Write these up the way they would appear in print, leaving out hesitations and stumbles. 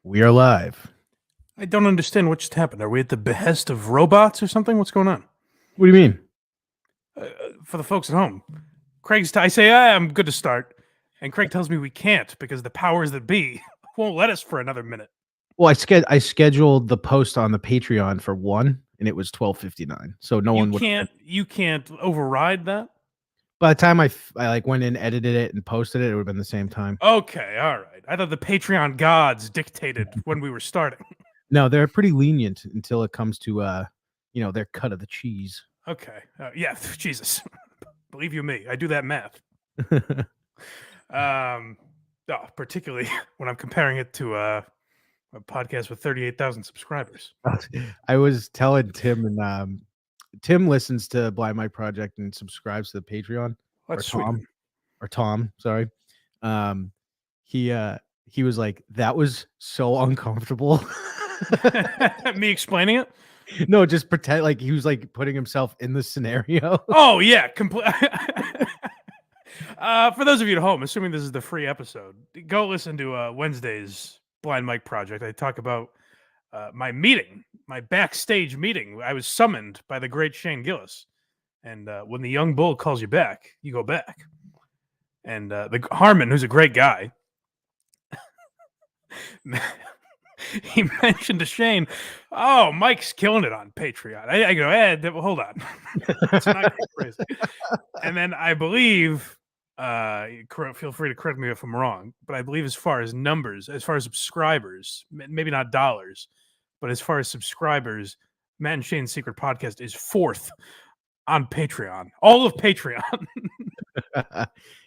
We are live. I don't understand what just happened. Are we at the behest of robots or something? What's going on? What do you mean? For the folks at home, I say, I'm good to start. And Craig tells me we can't because the powers that be won't let us for another minute. Well, I scheduled the post on the Patreon for 1, and it was 12:59. So no one would. You can't override that? By the time I went in, edited it, and posted it would have been the same time. Okay, all right. I thought the Patreon gods dictated when we were starting. No, they're pretty lenient until it comes to their cut of the cheese. Okay. Yeah, Jesus. Believe you me, I do that math. Particularly when I'm comparing it to a podcast with 38,000 subscribers. I was telling Tim, and Tim listens to Blind Mike Project and subscribes to the Patreon. That's Tom, sorry. He was like, that was so uncomfortable. Me explaining it? No, just pretend like he was like putting himself in the scenario. Oh yeah, for those of you at home, assuming this is the free episode, go listen to Wednesday's Blind Mike Project. I talk about my backstage meeting. I was summoned by the great Shane Gillis, and when the young bull calls you back, you go back. And the Harmon, who's a great guy, he mentioned to Shane, "Oh, Mike's killing it on Patreon." I go, hold on, it's not crazy. And then I believe, feel free to correct me if I'm wrong, but I believe as far as numbers, as far as subscribers, maybe not dollars, but as far as subscribers, Matt and Shane's Secret Podcast is 4th on Patreon. All of Patreon.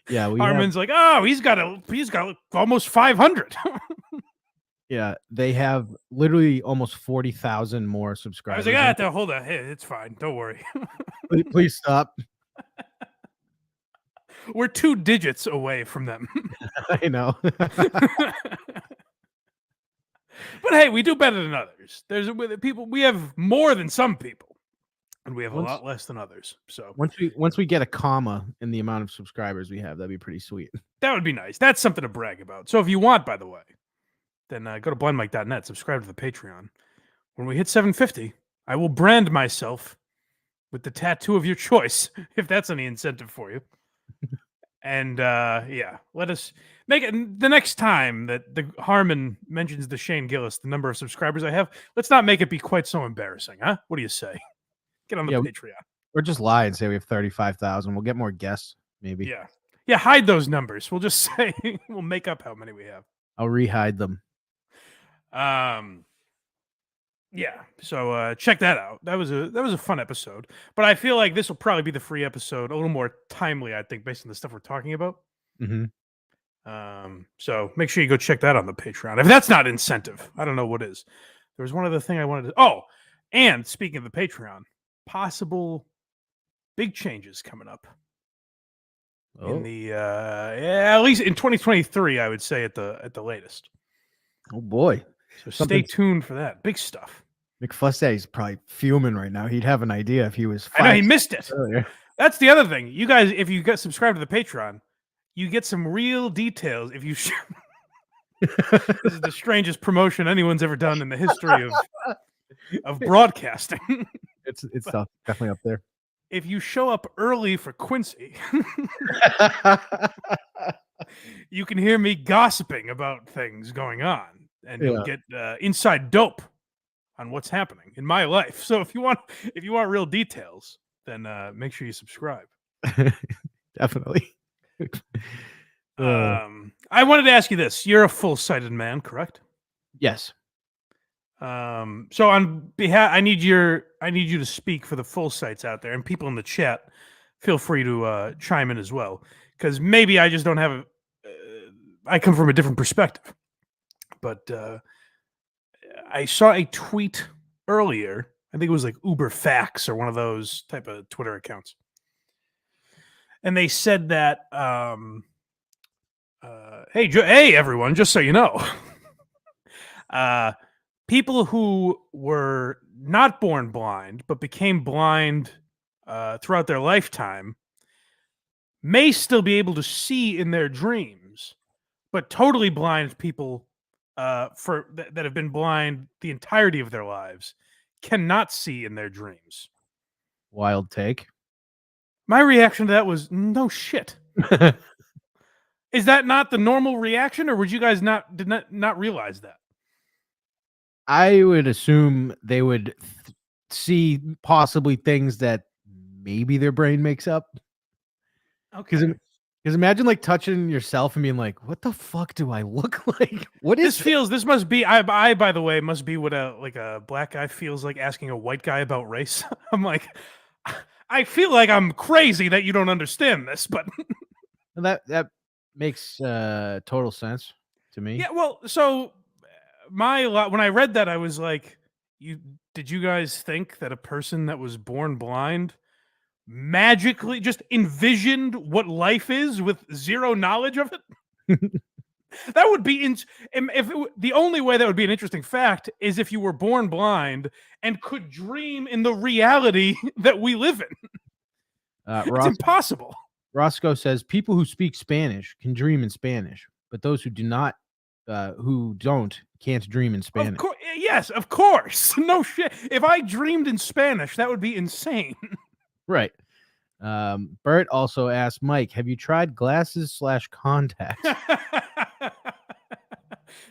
Yeah, Harmon's like, oh, he's got almost 500. Yeah, they have literally almost 40,000 more subscribers. I was like, hold on, hey, it's fine, don't worry. Please stop. We're 2 digits away from them. I know. But hey, we do better than others. We have more than some people, and we have a lot less than others. So once we get a comma in the amount of subscribers we have, that'd be pretty sweet. That would be nice. That's something to brag about. So if you want, by the way, then go to blindmike.net, subscribe to the Patreon. When we hit 750, I will brand myself with the tattoo of your choice, if that's any incentive for you. And let us make it the next time that the Harmon mentions the Shane Gillis, the number of subscribers I have. Let's not make it be quite so embarrassing, huh? What do you say? Get on the Patreon. Or just lie and say we have 35,000. We'll get more guests, maybe. Yeah. Hide those numbers. We'll just say we'll make up how many we have. I'll re-hide them. Yeah. So check that out. That was a fun episode. But I feel like this will probably be the free episode, a little more timely, I think, based on the stuff we're talking about. Mm-hmm. So make sure you go check that on the Patreon. If that's not incentive, I don't know what is. There was one other thing I wanted to. Oh, and speaking of the Patreon, possible big changes coming up. In the at least in 2023, I would say at the latest. Oh boy! So stay tuned for that. Big stuff. McFussay's probably fuming right now. He'd have an idea if he was. I know he missed it. Earlier. That's the other thing. You guys, if you get subscribed to the Patreon, you get some real details. If you, this is the strangest promotion anyone's ever done in the history of broadcasting. It's definitely up there. If you show up early for Quincy, you can hear me gossiping about things going on, and you'll get inside dope on what's happening in my life. So if you want real details, then make sure you subscribe. Definitely. I wanted to ask you this: you're a full-sighted man, correct? Yes. So on behalf, I need you to speak for the full sights out there, and people in the chat. Feel free to chime in as well, because maybe I just don't have I come from a different perspective. But I saw a tweet earlier. I think it was like Uber Facts or one of those type of Twitter accounts, and they said that, "Hey, everyone! Just so you know." People who were not born blind but became blind throughout their lifetime may still be able to see in their dreams, but totally blind people that have been blind the entirety of their lives cannot see in their dreams. Wild take. My reaction to that was no shit. Is that not the normal reaction, or would you guys not realize that? I would assume they would see possibly things that maybe their brain makes up. Because Okay. imagine like touching yourself and being like, "What the fuck do I look like? What is This must be I by the way must be what a black guy feels like asking a white guy about race. I'm like, I feel like I'm crazy that you don't understand this, but that makes total sense to me." yeah, well, so when I read that, I was like, you did you guys think that a person that was born blind magically just envisioned what life is with zero knowledge of it? That would be the only way that would be an interesting fact is if you were born blind and could dream in the reality that we live in. It's Ross impossible. Roscoe says people who speak Spanish can dream in Spanish, but those who don't can't dream in Of Spanish. course, yes, of course. No shit. If I dreamed in Spanish, that would be insane. Right. Bert also asked Mike, "Have you tried glasses/contacts?"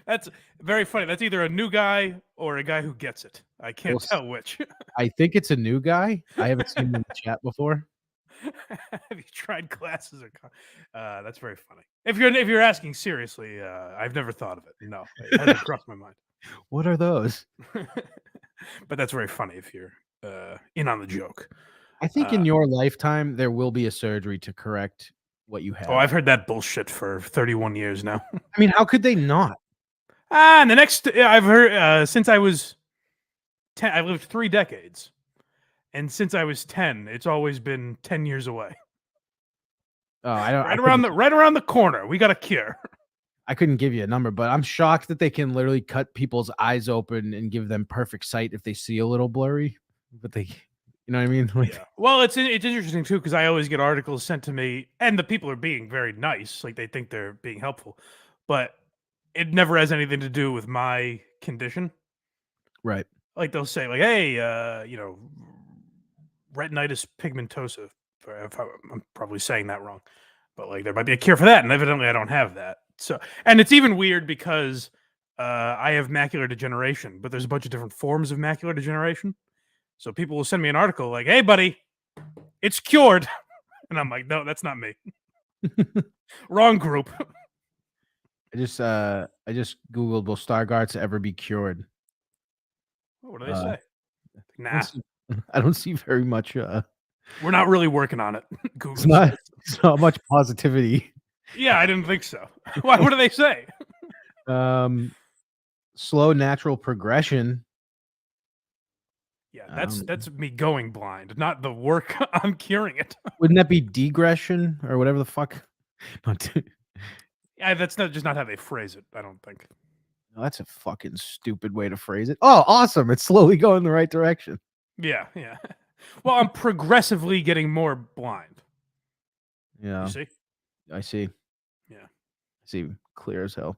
That's very funny. That's either a new guy or a guy who gets it. I can't Well, tell which. I think it's a new guy. I haven't seen him in the chat before. Have you tried glasses or that's very funny. If you're asking seriously, I've never thought of it. No, it hasn't crossed my mind. What are those? But that's very funny if you're in on the joke. I think in your lifetime there will be a surgery to correct what you Oh, have. I've heard that bullshit for 31 years now. I mean, how could they not? And the next I've heard since I was 10, I've lived 3 decades. And since I was 10, it's always been 10 years away. Oh, I don't. Right around the corner. We got a cure. I couldn't give you a number, but I'm shocked that they can literally cut people's eyes open and give them perfect sight if they see a little blurry. But they, you know what I mean? Like, Yeah. Well, it's interesting too because I always get articles sent to me, and the people are being very nice, like they think they're being helpful, but it never has anything to do with my condition. right. Like they'll say, like, "Hey, retinitis pigmentosa." I'm probably saying that wrong, but like there might be a cure for that, and evidently I don't have that. So, and it's even weird because I have macular degeneration, but there's a bunch of different forms of macular degeneration. So people will send me an article like, "Hey, buddy, it's cured," and I'm like, "No, that's not me. Wrong group." I just googled, "Will Stargarts ever be cured?" What do they say? I Nah, don't see, I don't see very much. we're not really working on it. Google. It's not much positivity. Yeah, I didn't think so. Why? What do they say? Slow natural progression. Yeah, that's me going blind, not the work on curing it. Wouldn't that be degression or whatever the fuck? Yeah, that's not how they phrase it. I don't think. No, that's a fucking stupid way to phrase it. Oh, awesome. It's slowly going the right direction. Yeah, yeah. Well, I'm progressively getting more blind. Yeah. You see? I see. Yeah. I see clear as hell.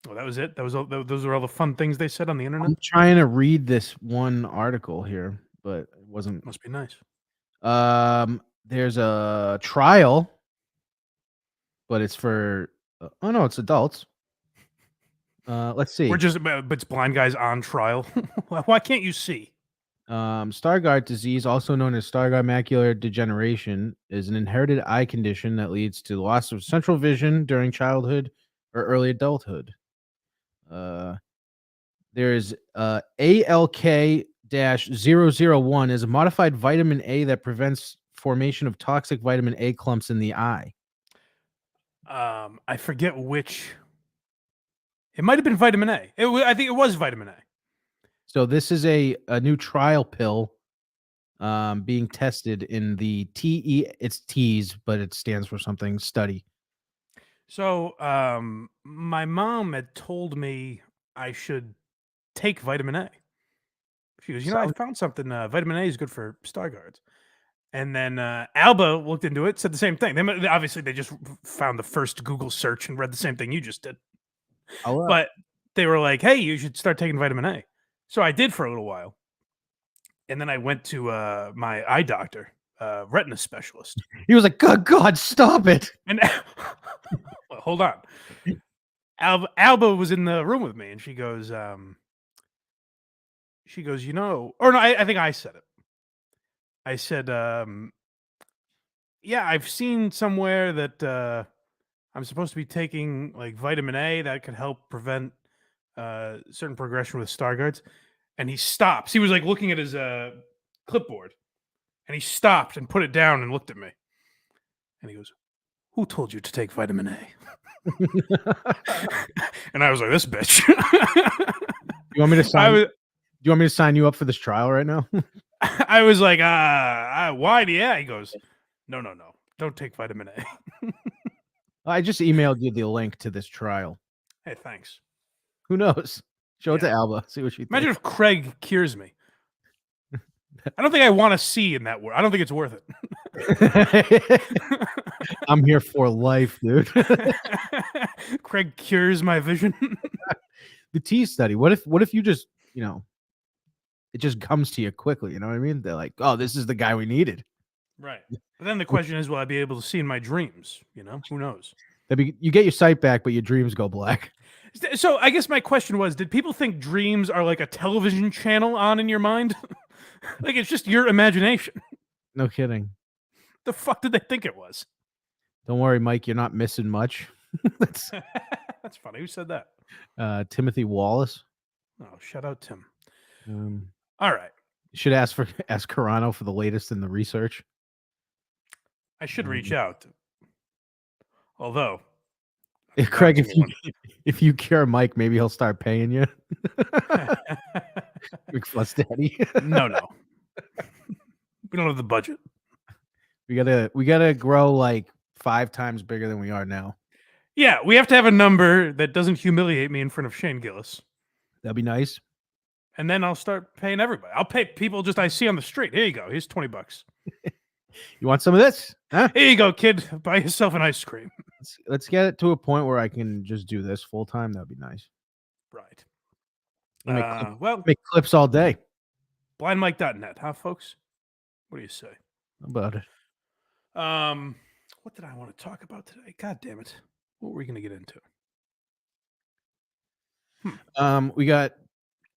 Well, that was it. Those are all the fun things they said on the internet. I'm trying to read this one article here, but it wasn't. Must be nice. There's a trial, but it's for oh no, it's adults. Let's see. But it's blind guys on trial. Why can't you see? Stargardt disease, also known as Stargardt macular degeneration, is an inherited eye condition that leads to loss of central vision during childhood or early adulthood. There's ALK-001 is a modified vitamin A that prevents formation of toxic vitamin A clumps in the eye. I forget which. It might have been vitamin A. I think it was vitamin A. So this is a new trial pill being tested in the it's T's, but it stands for something study. So my mom had told me I should take vitamin A. She goes, I found something. Vitamin A is good for Stargards. And then Alba looked into it, said the same thing. Obviously, they just found the first Google search and read the same thing you just did. But they were like, "Hey, you should start taking vitamin A." So I did for a little while, and then I went to my eye doctor, retina specialist, He was like, God, stop it. and well, hold on. Alba was in the room with me, and she goes, you know, or no, I think I said it. I said, yeah, I've seen somewhere that I'm supposed to be taking like vitamin A that could help prevent certain progression with Stargards. And he stops. He was like looking at his clipboard, and he stopped and put it down and looked at me. And he goes, "Who told you to take vitamin A?" And I was like, "This bitch." You want me to sign? I was, Do you want me to sign you up for this trial right now? I was like, why? Yeah. He goes, no, don't take vitamin A. I just emailed you the link to this trial. Hey, thanks. Who knows? Show it to Yeah. Alba. See what she thinks. Imagine if Craig cures me. I don't think I want to see in that word. I don't think it's worth it. I'm here for life, dude. Craig cures my vision. The T study. What if you just, it just comes to you quickly, you know what I mean? They're like, "Oh, this is the guy we needed." Right. But then the question is, will I be able to see in my dreams? You know, who knows? You get your sight back, but your dreams go black. So I guess my question was, did people think dreams are like a television channel on in your mind? Like it's just your imagination. No kidding. The fuck did they think it was? Don't worry, Mike, you're not missing much. That's That's funny. Who said that? Timothy Wallace. Oh, shout out Tim. Um, All right. you should ask Carano for the latest in the research. I should reach out. Although, Craig, if you cure Mike, maybe he'll start paying you. Big fuss daddy. no. We don't have the budget. We gotta grow like 5 times bigger than we are now. Yeah, we have to have a number that doesn't humiliate me in front of Shane Gillis. That'd be nice. And then I'll start paying everybody. I'll pay people just I see on the street. Here you go. Here's $20. You want some of this? Huh? Here you go, kid. Buy yourself an ice cream. Let's get it to a point where I can just do this full time. That'd be nice. Right. Make clips all day. Blindmike.net, huh, folks? What do you say? How about it? What did I want to talk about today? God damn it. What were we going to get into? We got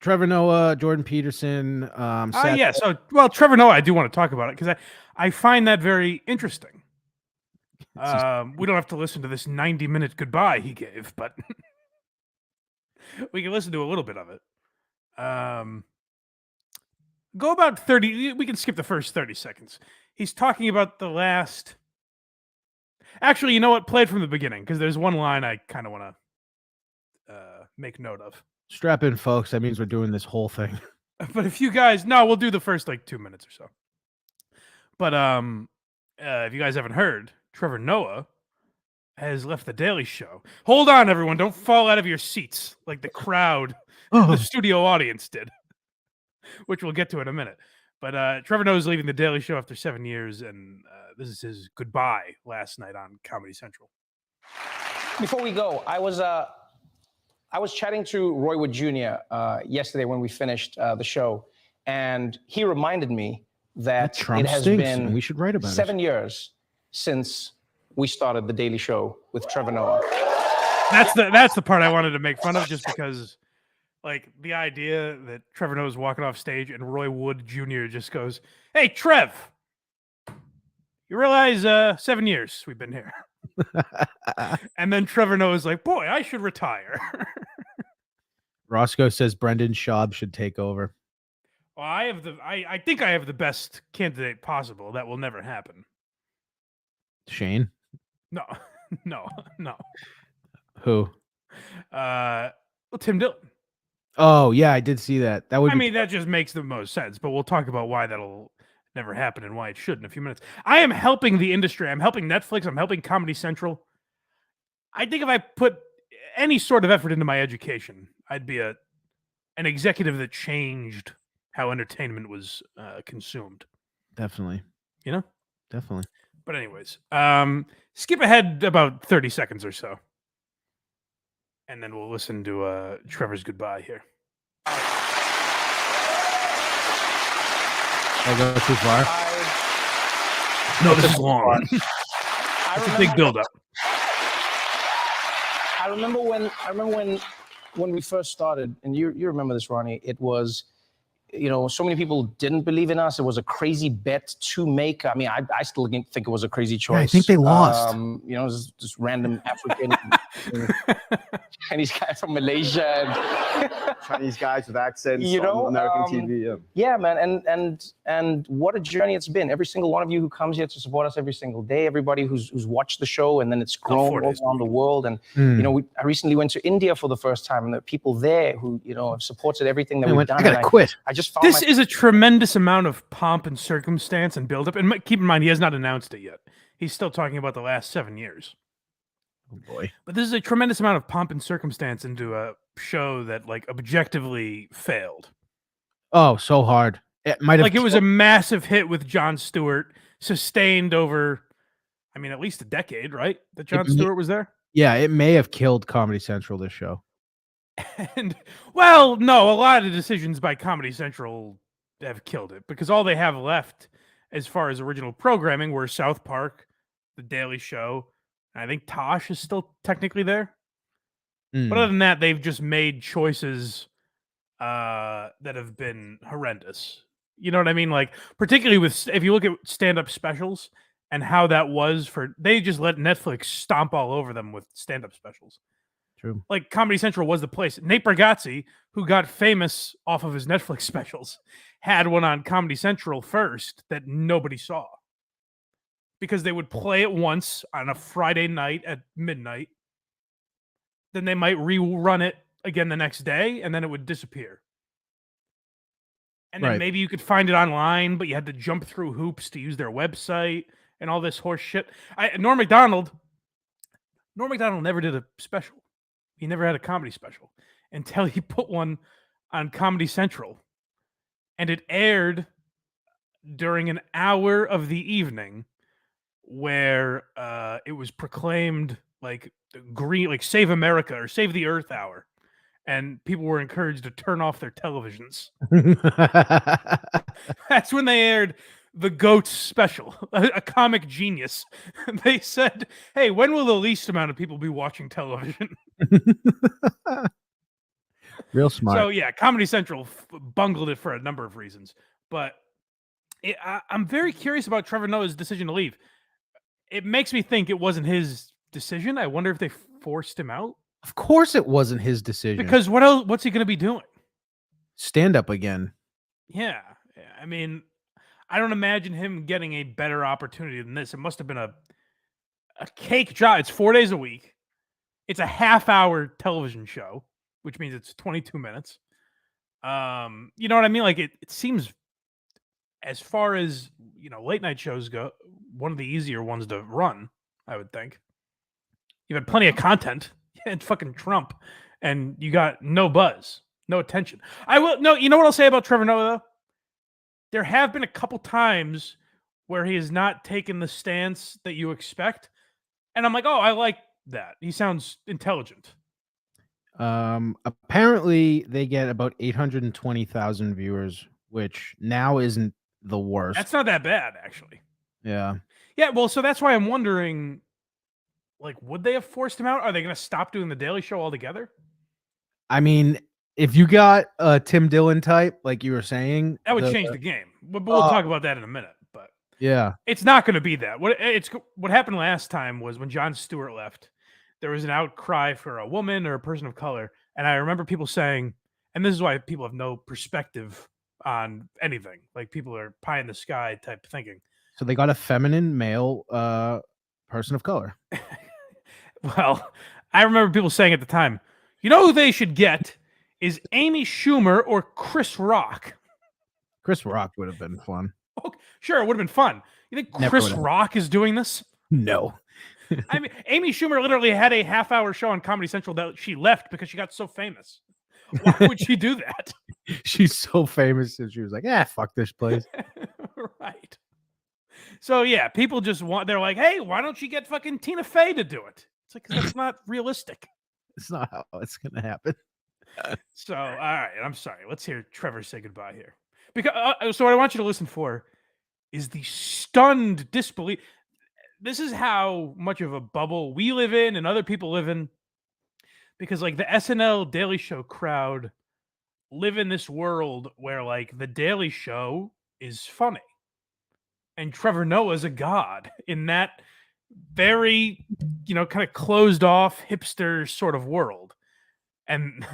Trevor Noah, Jordan Peterson. Yeah. So, well, Trevor Noah, I do want to talk about it because I find that very interesting. We don't have to listen to this 90-minute goodbye he gave, but we can listen to a little bit of it. Go about 30. We can skip the first 30 seconds. He's talking about the last. Actually, you know what? Play it from the beginning because there's one line I kind of want to make note of. Strap in, folks. That means we're doing this whole thing. But if you guys, no, we'll do the first like 2 minutes or so. But if you guys haven't heard, Trevor Noah has left the Daily Show. Hold on, everyone! Don't fall out of your seats like the crowd, the studio audience did, which we'll get to in a minute. But Trevor Noah is leaving the Daily Show after 7 years, and this is his goodbye last night on Comedy Central. Before we go, I was chatting to Roy Wood Jr. Yesterday when we finished the show, and he reminded me that Trump it has stinks, been and we should write about 7 years since we started the Daily Show with Trevor Noah. That's the part I wanted to make fun of, just because, like, the idea that Trevor Noah's walking off stage and Roy Wood Jr. just goes, "Hey, Trev, you realize 7 years we've been here?" And then Trevor Noah's like, "Boy, I should retire." Roscoe says Brendan Schaub should take over. Well, I think I have the best candidate possible. That will never happen. Shane? No. Who? Well, Tim Dillon. Oh, yeah, I did see that. I mean, that just makes the most sense, but we'll talk about why that'll never happen and why it should in a few minutes. I am helping the industry. I'm helping Netflix. I'm helping Comedy Central. I think if I put any sort of effort into my education, I'd be an executive that changed how entertainment was consumed. Definitely. You know? Definitely. But anyways, skip ahead about 30 seconds or so. and then we'll listen to Trevor's goodbye here. I'll go too far. No, this is long. It's a big build-up. I remember when we first started, and you remember this, Ronnie. It was, so many people didn't believe in us. It was a crazy bet to make. I mean, I still think it was a crazy choice. Yeah, I think they lost. It was just random African Chinese guy from Malaysia. Chinese guys with accents on American TV. Yeah, man, and what a journey it's been. Every single one of you who comes here to support us every single day, everybody who's watched the show, and then it's grown all around the world. And I recently went to India for the first time, and there are people there who have supported everything that we've done. I gotta quit. I just found this is a tremendous amount of pomp and circumstance and buildup. And keep in mind, he has not announced it yet. He's still talking about the last 7 years. Oh boy! But this is a tremendous amount of pomp and circumstance into a show that, like, objectively failed. Oh, so hard. It might have it was a massive hit with Jon Stewart, sustained over, I mean, at least a decade, right? That Jon Stewart was there. Yeah, it may have killed Comedy Central, this show. And, well, no, a lot of the decisions by Comedy Central have killed it, because all they have left as far as original programming were South Park, The Daily Show, and I think Tosh is still technically there. But other than that, they've just made choices that have been horrendous. You know what I mean? Like, particularly with, if you look at stand-up specials and how that was they just let Netflix stomp all over them with stand-up specials. True. Like, Comedy Central was the place. Nate Bargatze, who got famous off of his Netflix specials, had one on Comedy Central first that nobody saw. Because they would play it once on a Friday night at midnight. Then they might rerun it again the next day, and then it would disappear. And then maybe you could find it online, but you had to jump through hoops to use their website and all this horse shit. Norm Macdonald never did a special. He never had a comedy special until he put one on Comedy Central. And it aired during an hour of the evening where it was proclaimed like green, like Save America or Save the Earth hour. And people were encouraged to turn off their televisions. That's when they aired the Goats special, a comic genius. They said, hey, when will the least amount of people be watching television? Real smart. So, yeah, Comedy Central bungled it for a number of reasons. But I'm very curious about Trevor Noah's decision to leave. It makes me think it wasn't his decision. I wonder if they forced him out. Of course it wasn't his decision. Because what else? What's he going to be doing? Stand up again. Yeah. I mean, I don't imagine him getting a better opportunity than this. It must have been a cake job. It's 4 days a week. It's a half-hour television show, which means it's 22 minutes. You know what I mean? Like, it seems, as far as, late night shows go, one of the easier ones to run, I would think. You've had plenty of content. And fucking Trump, and you got no buzz, no attention. You know what I'll say about Trevor Noah, though? There have been a couple times where he has not taken the stance that you expect, and I'm like, oh, I like that. He sounds intelligent. Apparently they get about 820,000 viewers, which now isn't the worst. That's not that bad, actually. Yeah. Yeah, well, so that's why I'm wondering, like, would they have forced him out? Are they going to stop doing the Daily Show altogether? I mean, if you got a Tim Dillon type, like you were saying, that would change the game. But we'll talk about that in a minute. But yeah, it's not going to be that. What happened last time was when Jon Stewart left, there was an outcry for a woman or a person of color, and I remember people saying, and this is why people have no perspective on anything. Like, people are pie in the sky type thinking. So they got a feminine male person of color. Well, I remember people saying at the time, you know who they should get is Amy Schumer or Chris Rock. Chris Rock would have been fun. Oh, sure, it would have been fun. You think Chris Rock is doing this? No. I mean, Amy Schumer literally had a half-hour show on Comedy Central that she left because she got so famous. Why would she do that? She's so famous that she was like, fuck this place. Right. So, yeah, people just they're like, hey, why don't you get fucking Tina Fey to do it? It's like, that's not realistic. It's not how it's gonna happen. So, all right, I'm sorry. Let's hear Trevor say goodbye here. Because so what I want you to listen for is the stunned disbelief. This is how much of a bubble we live in and other people live in. Because like the SNL Daily Show crowd live in this world where like the Daily Show is funny. And Trevor Noah is a god in that very, kind of closed off hipster sort of world. And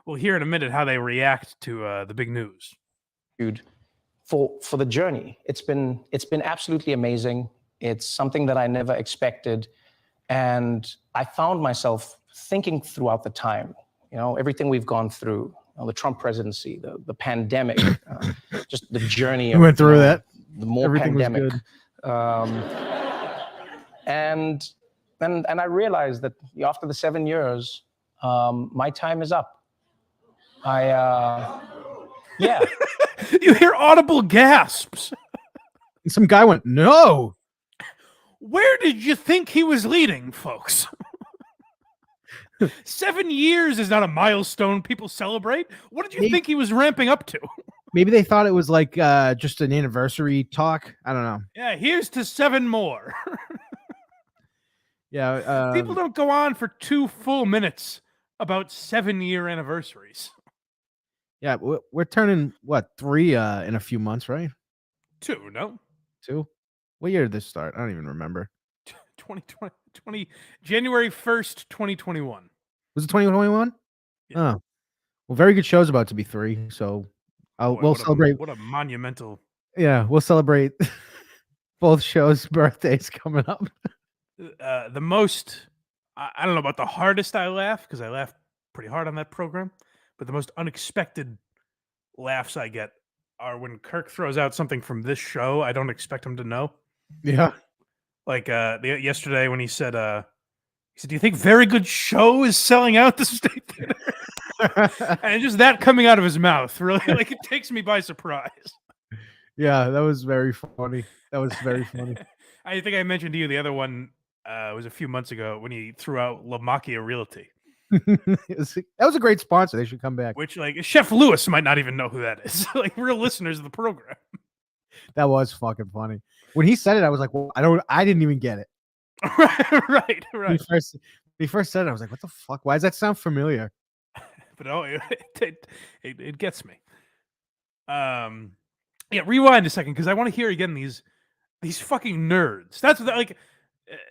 we'll hear in a minute how they react to the big news. Dude, for the journey, it's been absolutely amazing. It's something that I never expected, and I found myself thinking throughout the time, everything we've gone through, the Trump presidency, the pandemic, just the journey. We went through that. The more Everything pandemic, was good. And I realized that after the 7 years, my time is up. Yeah. You hear audible gasps. And some guy went, "No." Where did you think he was leading, folks? 7 years is not a milestone people celebrate. What did you think he was ramping up to? Maybe they thought it was like just an anniversary talk. I don't know. Yeah, here's to 7 more. Yeah. People don't go on for 2 full minutes about 7-year anniversaries. Yeah, we're turning, 3 in a few months, right? 2, no? 2? What year did this start? I don't even remember. 2020, January 1st, 2021. Was it 2021? Yeah. Oh. Well, very good show's about to be 3, so we'll celebrate. What a monumental. Yeah, we'll celebrate both shows' birthdays coming up. The most, I don't know about the hardest I laugh, because I laughed pretty hard on that program, but the most unexpected laughs I get are when Kirk throws out something from this show I don't expect him to know. Yeah. Like yesterday when he said, "Do you think Very Good Show is selling out the State Theater?" And just that coming out of his mouth, really, like, it takes me by surprise. Yeah, that was very funny. That was very funny. I think I mentioned to you the other one was a few months ago when he threw out La Macchia Realty. That was a great sponsor. They should come back. Which, like, Chef Lewis might not even know who that is. Like, real listeners of the program. That was fucking funny. When he said it, I was like, well, I didn't even get it. Right. He first said it, I was like, what the fuck? Why does that sound familiar? But it gets me. Yeah, rewind a second, because I want to hear again these fucking nerds. That's like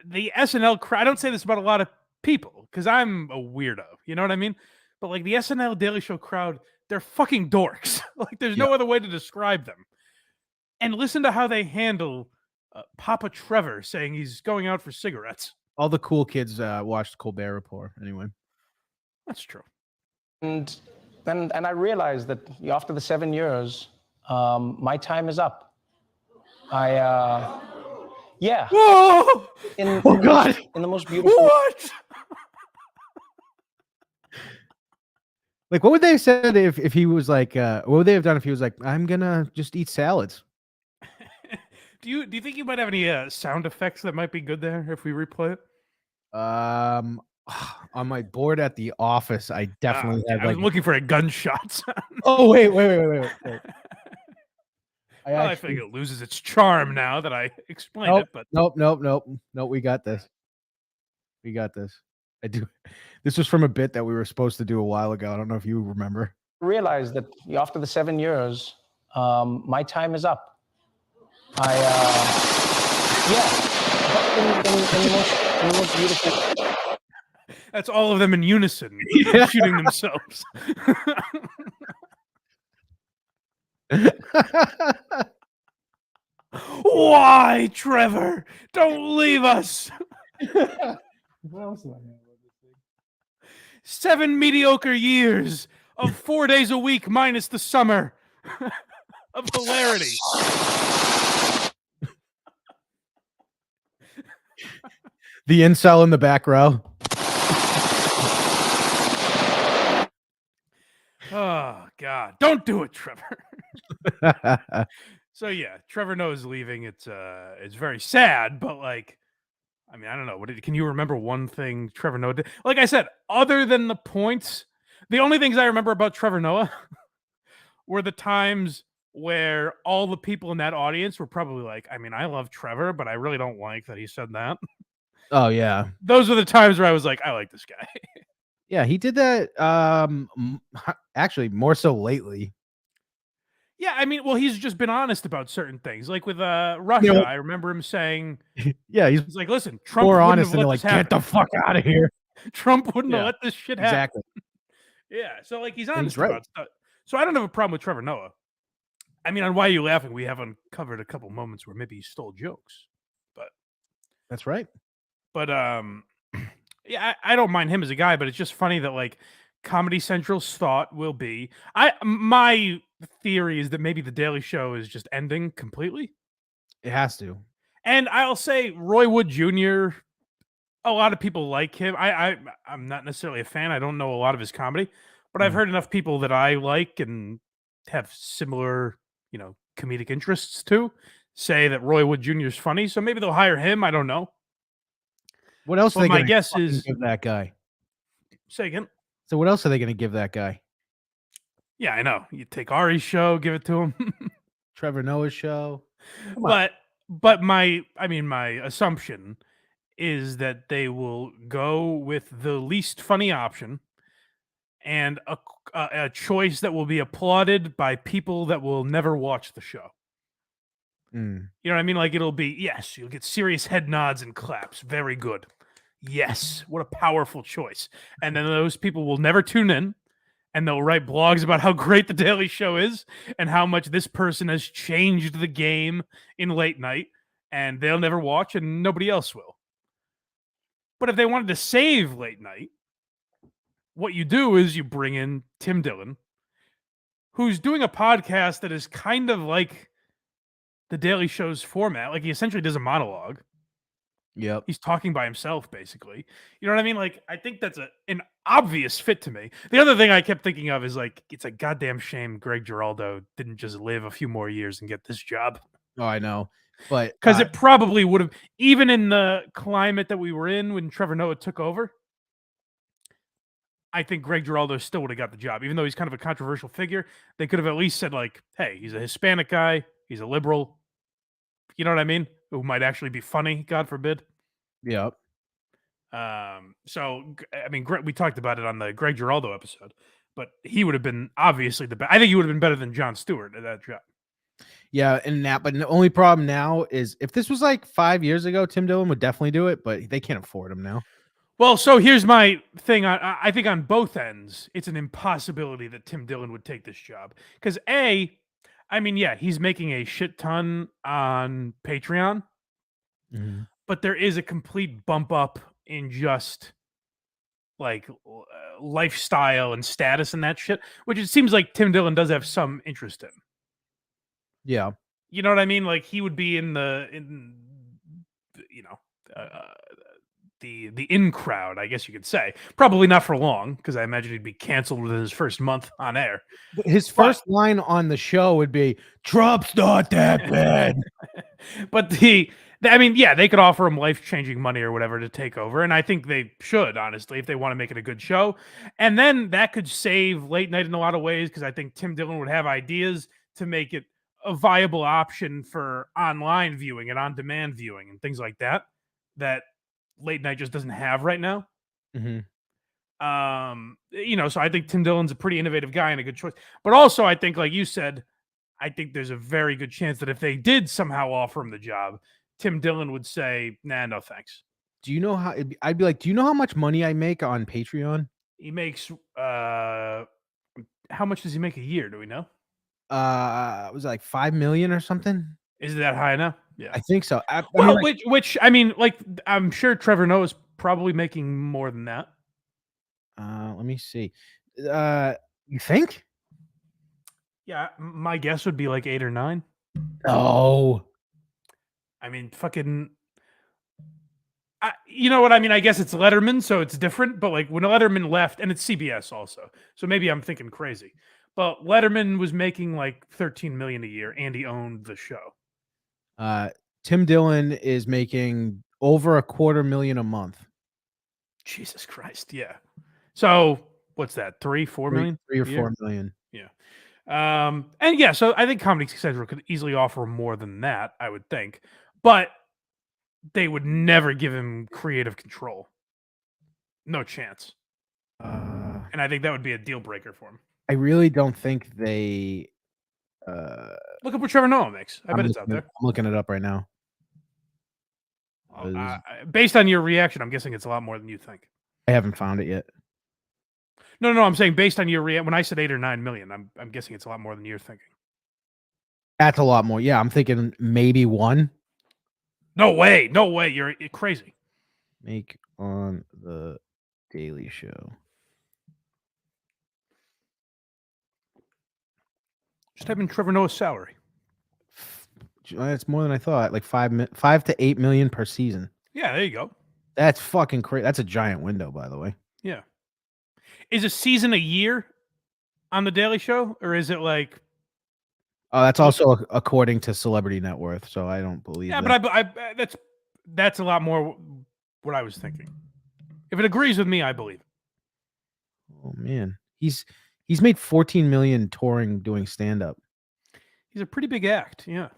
the SNL crowd. I don't say this about a lot of people because I'm a weirdo. You know what I mean? But like the SNL Daily Show crowd, they're fucking dorks. Like there's no other way to describe them. And listen to how they handle Papa Trevor saying he's going out for cigarettes. All the cool kids watched Colbert Report. Anyway, that's true. And I realized that after the 7 years, my time is up. Yeah. Whoa! God! In the most beautiful. What? Like, what would they have said if he was like? What would they have done if he was like, "I'm gonna just eat salads"? Do you think you might have any sound effects that might be good there if we replay it? On my board at the office, I definitely had. I was looking for a gunshot sound. Oh wait. I think it loses its charm now that I explained it. But nope. We got this. I do. This was from a bit that we were supposed to do a while ago. I don't know if you remember. Realized that after the 7 years, my time is up. Yeah. In the most beautiful. That's all of them in unison, shooting themselves. Why, Trevor? Don't leave us. What else do I have? 7 mediocre years of 4 days a week minus the summer of hilarity. The incel in the back row. Oh God! Don't do it, Trevor. So yeah, Trevor Noah's leaving. It's very sad, but like, I mean, I don't know. Can you remember one thing Trevor Noah did? Like I said, other than the points, the only things I remember about Trevor Noah were the times where all the people in that audience were probably like, I mean, I love Trevor, but I really don't like that he said that. Oh yeah. Those were the times where I was like, I like this guy. Yeah, he did that actually more so lately. Yeah, I mean, well, he's just been honest about certain things. Like with Russia, I remember him saying, yeah, he's like, listen, Trump more wouldn't honest have and let like, this happen. get the fuck out of here. Trump wouldn't have let this shit happen. Exactly. Yeah, so like he's And honest he's right. about stuff. So I don't have a problem with Trevor Noah. I mean, on Why Are You Laughing, we have uncovered a couple moments where maybe he stole jokes, but That's right. But yeah, I don't mind him as a guy, but it's just funny that like Comedy Central's thought will be my theory is that maybe the Daily Show is just ending completely. It has to. And I'll say Roy Wood Jr. A lot of people like him. I'm not necessarily a fan. I don't know a lot of his comedy, but I've heard enough people that I like and have similar, comedic interests to say that Roy Wood Jr. is funny. So maybe they'll hire him. I don't know. What else are they my going guess to is give that guy? Say again. So what else are they going to give that guy? Yeah, I know. You take Ari's show, give it to him. Trevor Noah's show. But my assumption is that they will go with the least funny option and a choice that will be applauded by people that will never watch the show. Mm. You know what I mean? Like it'll be, yes, you'll get serious head nods and claps. Very good. Yes, what a powerful choice. And then those people will never tune in and they'll write blogs about how great the Daily Show is and how much this person has changed the game in late night, and they'll never watch and nobody else will. But if they wanted to save late night, what you do is you bring in Tim Dillon, who's doing a podcast that is kind of like the Daily Show's format. Like he essentially does a monologue. Yep. He's talking by himself, basically. You know what I mean? Like, I think that's an obvious fit to me. The other thing I kept thinking of is like, it's a goddamn shame Greg Giraldo didn't just live a few more years and get this job. Oh, I know. But because it probably would have, even in the climate that we were in when Trevor Noah took over, I think Greg Giraldo still would have got the job. Even though he's kind of a controversial figure, they could have at least said like, hey, he's a Hispanic guy. He's a liberal. You know what I mean? Who might actually be funny, God forbid. Yep. So, I mean, we talked about it on the Greg Giraldo episode, but he would have been obviously the best. I think he would have been better than Jon Stewart at that job. Yeah, but the only problem now is if this was like 5 years ago, Tim Dillon would definitely do it, but they can't afford him now. Well, so here's my thing. I think on both ends, it's an impossibility that Tim Dillon would take this job. Because he's making a shit ton on Patreon, but there is a complete bump up in just like lifestyle and status and that shit, which it seems like Tim Dillon does have some interest in. Yeah. You know what I mean? Like he would be in the in crowd, I guess you could say. Probably not for long, because I imagine he'd be canceled within his first month on air. His first line on the show would be, Trump's not that bad. But they could offer him life-changing money or whatever to take over, and I think they should, honestly, if they want to make it a good show. And then that could save late night in a lot of ways, because I think Tim Dillon would have ideas to make it a viable option for online viewing and on-demand viewing and things like that late night just doesn't have right now. Mm-hmm. So I think Tim Dillon's a pretty innovative guy and a good choice. But also, I think, like you said, I think there's a very good chance that if they did somehow offer him the job, Tim Dillon would say, nah, no thanks. Do you know how I'd be like, do you know how much money I make on Patreon? He makes how much does he make a year? Do we know? Was it like 5 million or something? Is it that high now? Yeah, I think so. I'm sure Trevor Noah is probably making more than that. Let me see. You think? Yeah, my guess would be like 8 or 9. Oh, I mean, fucking. You know what I mean? I guess it's Letterman, so it's different. But like when Letterman left, and it's CBS also, so maybe I'm thinking crazy. But Letterman was making like 13 million a year, and he owned the show. Tim Dillon is making over $250,000 a month. Jesus Christ. Yeah. So what's that? 3-4 million? 3 or 4 million. Yeah. And yeah, so I think Comedy Central could easily offer more than that, I would think. But they would never give him creative control. No chance. And I think that would be a deal breaker for him. I really don't think they. Look up what Trevor Noah makes. I bet it's out there. I'm looking it up right now. Based on your reaction, I'm guessing it's a lot more than you think. I haven't found it yet. No, I'm saying based on your reaction. When I said 8 or 9 million, I'm guessing it's a lot more than you're thinking. That's a lot more. Yeah, I'm thinking maybe 1. No way. You're crazy. Make on the Daily Show. Just type in Trevor Noah's salary. That's more than I thought. Like 5 to 8 million per season. Yeah, there you go. That's fucking crazy. That's a giant window, by the way. Yeah. Is a season a year on the Daily Show, or is it like? Oh, that's also according to Celebrity Net Worth, so I don't believe. Yeah, that. but that's a lot more what I was thinking. If it agrees with me, I believe. Oh man, he's made 14 million touring doing stand up. He's a pretty big act. Yeah.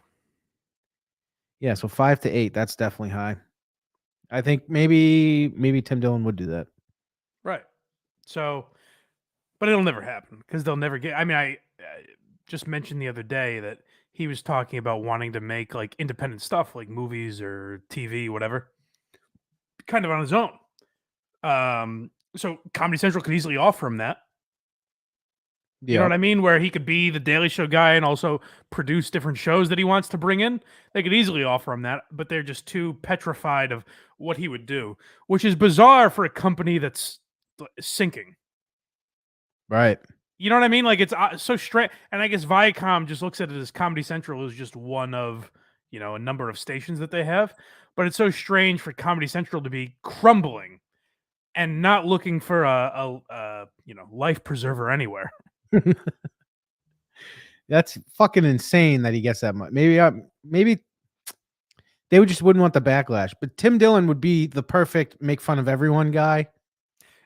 Yeah, so 5 to 8, that's definitely high. I think maybe Tim Dillon would do that. Right. So, but it'll never happen because they'll never get. I mean, I just mentioned the other day that he was talking about wanting to make like independent stuff, like movies or TV, whatever, kind of on his own. So Comedy Central could easily offer him that. You know what I mean? Where he could be the Daily Show guy and also produce different shows that he wants to bring in. They could easily offer him that, but they're just too petrified of what he would do, which is bizarre for a company that's sinking. Right. You know what I mean? Like it's so strange. And I guess Viacom just looks at it as Comedy Central is just one of, a number of stations that they have. But it's so strange for Comedy Central to be crumbling and not looking for a life preserver anywhere. That's fucking insane that he gets that much. Maybe they wouldn't want the backlash, but Tim Dillon would be the perfect make fun of everyone guy.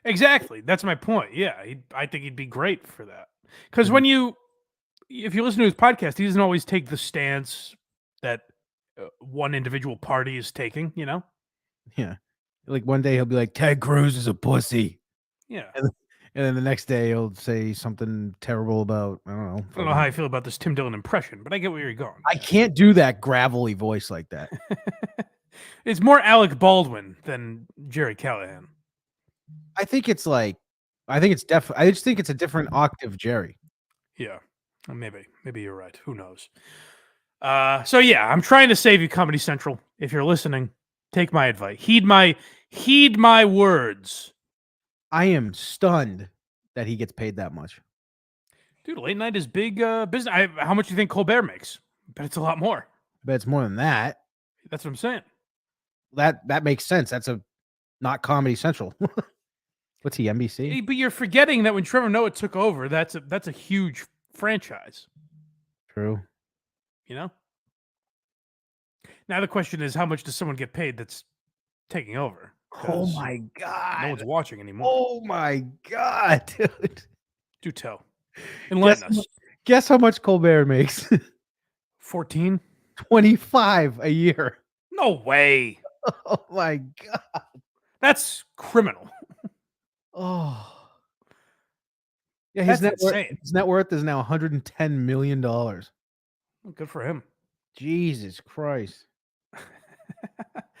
Exactly. That's my point. Yeah, I think he'd be great for that. Because if you listen to his podcast, he doesn't always take the stance that one individual party is taking, Yeah. Like one day he'll be like, Ted Cruz is a pussy. Yeah. And then the next day he'll say something terrible about, I don't know. I don't know how I feel about this Tim Dillon impression, but I get where you're going. I can't do that gravelly voice like that. It's more Alec Baldwin than Jerry Callahan. I just think it's a different octave, Jerry. Yeah. Maybe you're right. Who knows? So yeah, I'm trying to save you, Comedy Central. If you're listening, take my advice. Heed my words. I am stunned that he gets paid that much. Dude, late night is big business. How much do you think Colbert makes? I bet it's a lot more. I bet it's more than that. That's what I'm saying. That makes sense. That's not Comedy Central. What's he, NBC? But you're forgetting that when Trevor Noah took over, that's a huge franchise. True. Now the question is, how much does someone get paid that's taking over? Oh my God. No one's watching anymore. Oh my God, dude. Do tell. Enlighten us. Guess how much Colbert makes? 14? 25 a year. No way. Oh my God. That's criminal. Oh. Yeah, his net worth is now $110 million. Good for him. Jesus Christ.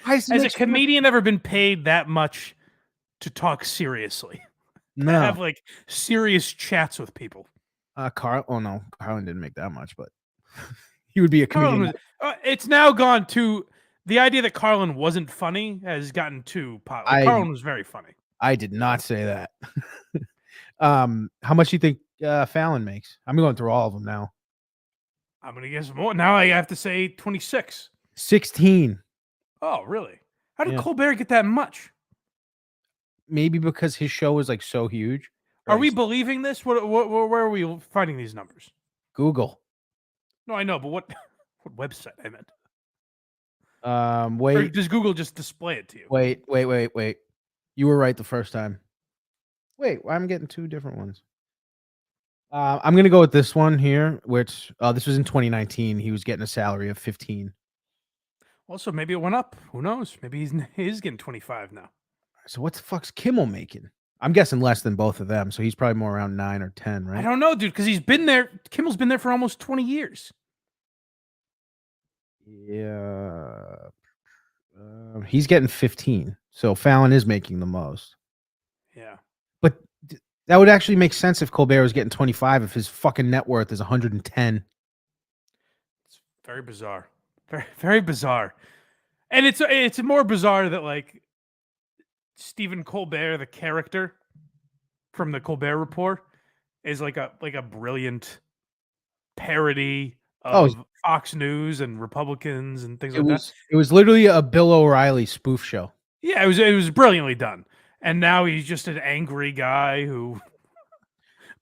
Has a comedian ever been paid that much to talk seriously? No. To have like serious chats with people. Carlin didn't make that much, but he would be a comedian. It's now gone to the idea that Carlin wasn't funny has gotten too popular. Carlin was very funny. I did not say that. How much do you think Fallon makes? I'm going through all of them now. I'm going to guess more. Now I have to say 26. 16. Oh, really? How did Colbert get that much? Maybe because his show was like so huge. Are we believing this? Where are we finding these numbers? Google. No, I know, but what website I meant? Or Wait. does Google just display it to you? Wait. You were right the first time. Wait, I'm getting two different ones. I'm gonna go with this one here, which this was in 2019. He was getting a salary of 15. Also, maybe it went up. Who knows? Maybe he's getting 25 now. So what the fuck's Kimmel making? I'm guessing less than both of them. So he's probably more around 9 or 10, right? I don't know, dude, because he's been there. Kimmel's been there for almost 20 years. Yeah. He's getting 15. So Fallon is making the most. Yeah. But that would actually make sense if Colbert was getting 25 if his fucking net worth is 110. It's very bizarre. Very, very bizarre. And it's more bizarre that like Stephen Colbert, the character from the Colbert Report, is like a brilliant parody of Fox News and Republicans and things like that. It was literally a Bill O'Reilly spoof show. Yeah, it was brilliantly done. And now he's just an angry guy who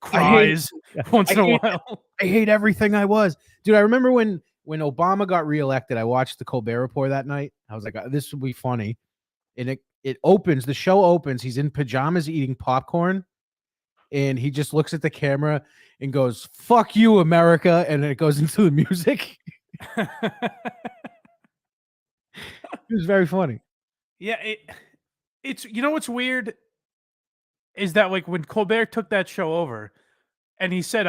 cries once in a while. I hate everything I was. Dude, I remember when Obama got reelected, I watched the Colbert Report that night. I was like, this will be funny. And it opens, the show opens, he's in pajamas eating popcorn, and he just looks at the camera and goes, "Fuck you, America," and then it goes into the music. It was very funny. Yeah, it's you know what's weird is that like when Colbert took that show over and he said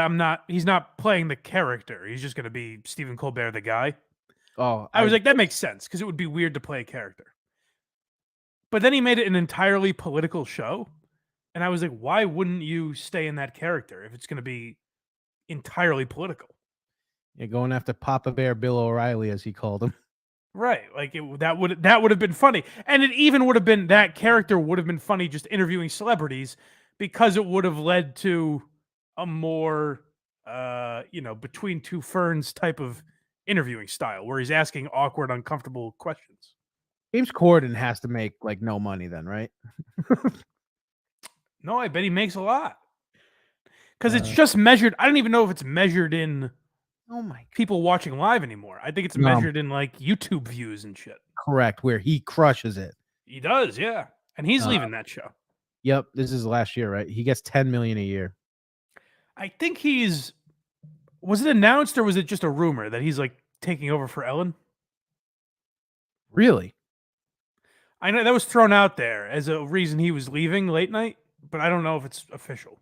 he's not playing the character, he's just going to be Stephen Colbert the guy. Oh, I was like, that makes sense because it would be weird to play a character. But then he made it an entirely political show, and I was like, why wouldn't you stay in that character if it's going to be entirely political? You're going after Papa Bear Bill O'Reilly, as he called him. Right, like that would have been funny, and it even would have been that character would have been funny just interviewing celebrities because it would have led to a more between two ferns type of interviewing style where he's asking awkward, uncomfortable questions. James Corden has to make like no money then, right? No, I bet he makes a lot because it's just measured. I don't even know if it's measured in. Oh my God. People watching live anymore. I think it's measured in like YouTube views and shit. Correct, where he crushes it. He does, yeah. And he's leaving that show. Yep, this is last year, right? He gets 10 million a year. I think was it announced or was it just a rumor that he's like taking over for Ellen? Really? I know that was thrown out there as a reason he was leaving late night, but I don't know if it's official.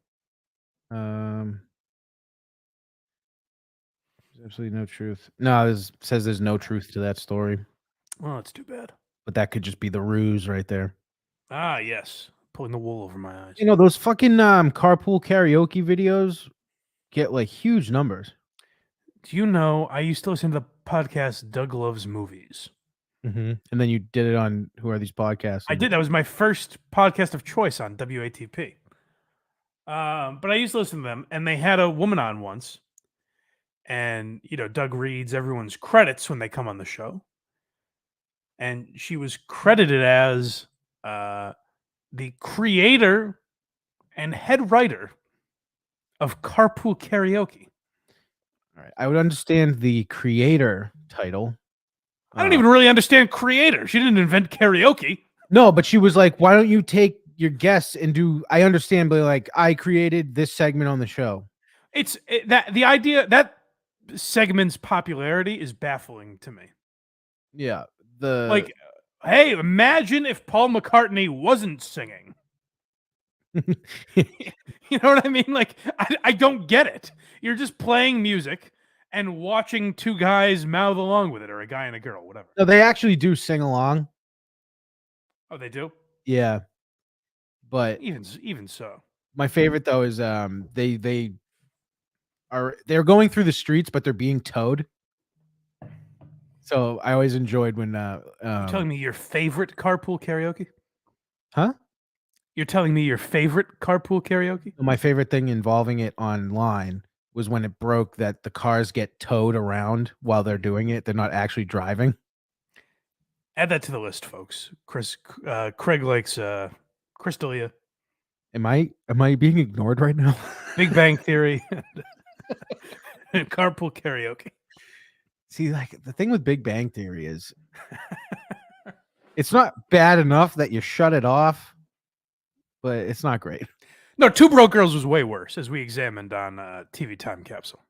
There's absolutely no truth. No, it says there's no truth to that story. Well, that's too bad. But that could just be the ruse right there. Ah, yes. Pulling the wool over my eyes. You know, those fucking carpool karaoke videos get like huge numbers. Do you know, I used to listen to the podcast Doug Loves Movies. Mm-hmm. And then you did it on Who Are These Podcasts? I did. That was my first podcast of choice on WATP. But I used to listen to them, and they had a woman on once. And, Doug reads everyone's credits when they come on the show. And she was credited as the creator and head writer of Carpool Karaoke. All right. I would understand the creator title. I don't even really understand creator. She didn't invent karaoke. No, but she was like, why don't you take your guests and I understand, but like, I created this segment on the show. The idea that segment's popularity is baffling to me. Yeah. Hey, imagine if Paul McCartney wasn't singing. You know what I mean? Like, I don't get it. You're just playing music and watching two guys mouth along with it, or a guy and a girl, whatever. No, they actually do sing along. Oh, they do? Yeah. But even so. My favorite though is they're going through the streets, but they're being towed. So I always enjoyed when you're telling me your favorite carpool karaoke? Huh? You're telling me your favorite carpool karaoke? My favorite thing involving it online was when it broke that the cars get towed around while they're doing it. They're not actually driving. Add that to the list, folks. Craig likes Chris D'Elia. Am I being ignored right now? Big Bang Theory. And carpool karaoke. See, like the thing with Big Bang Theory is It's not bad enough that you shut it off, but it's not great. No, Two Broke Girls was way worse, as we examined on TV Time Capsule.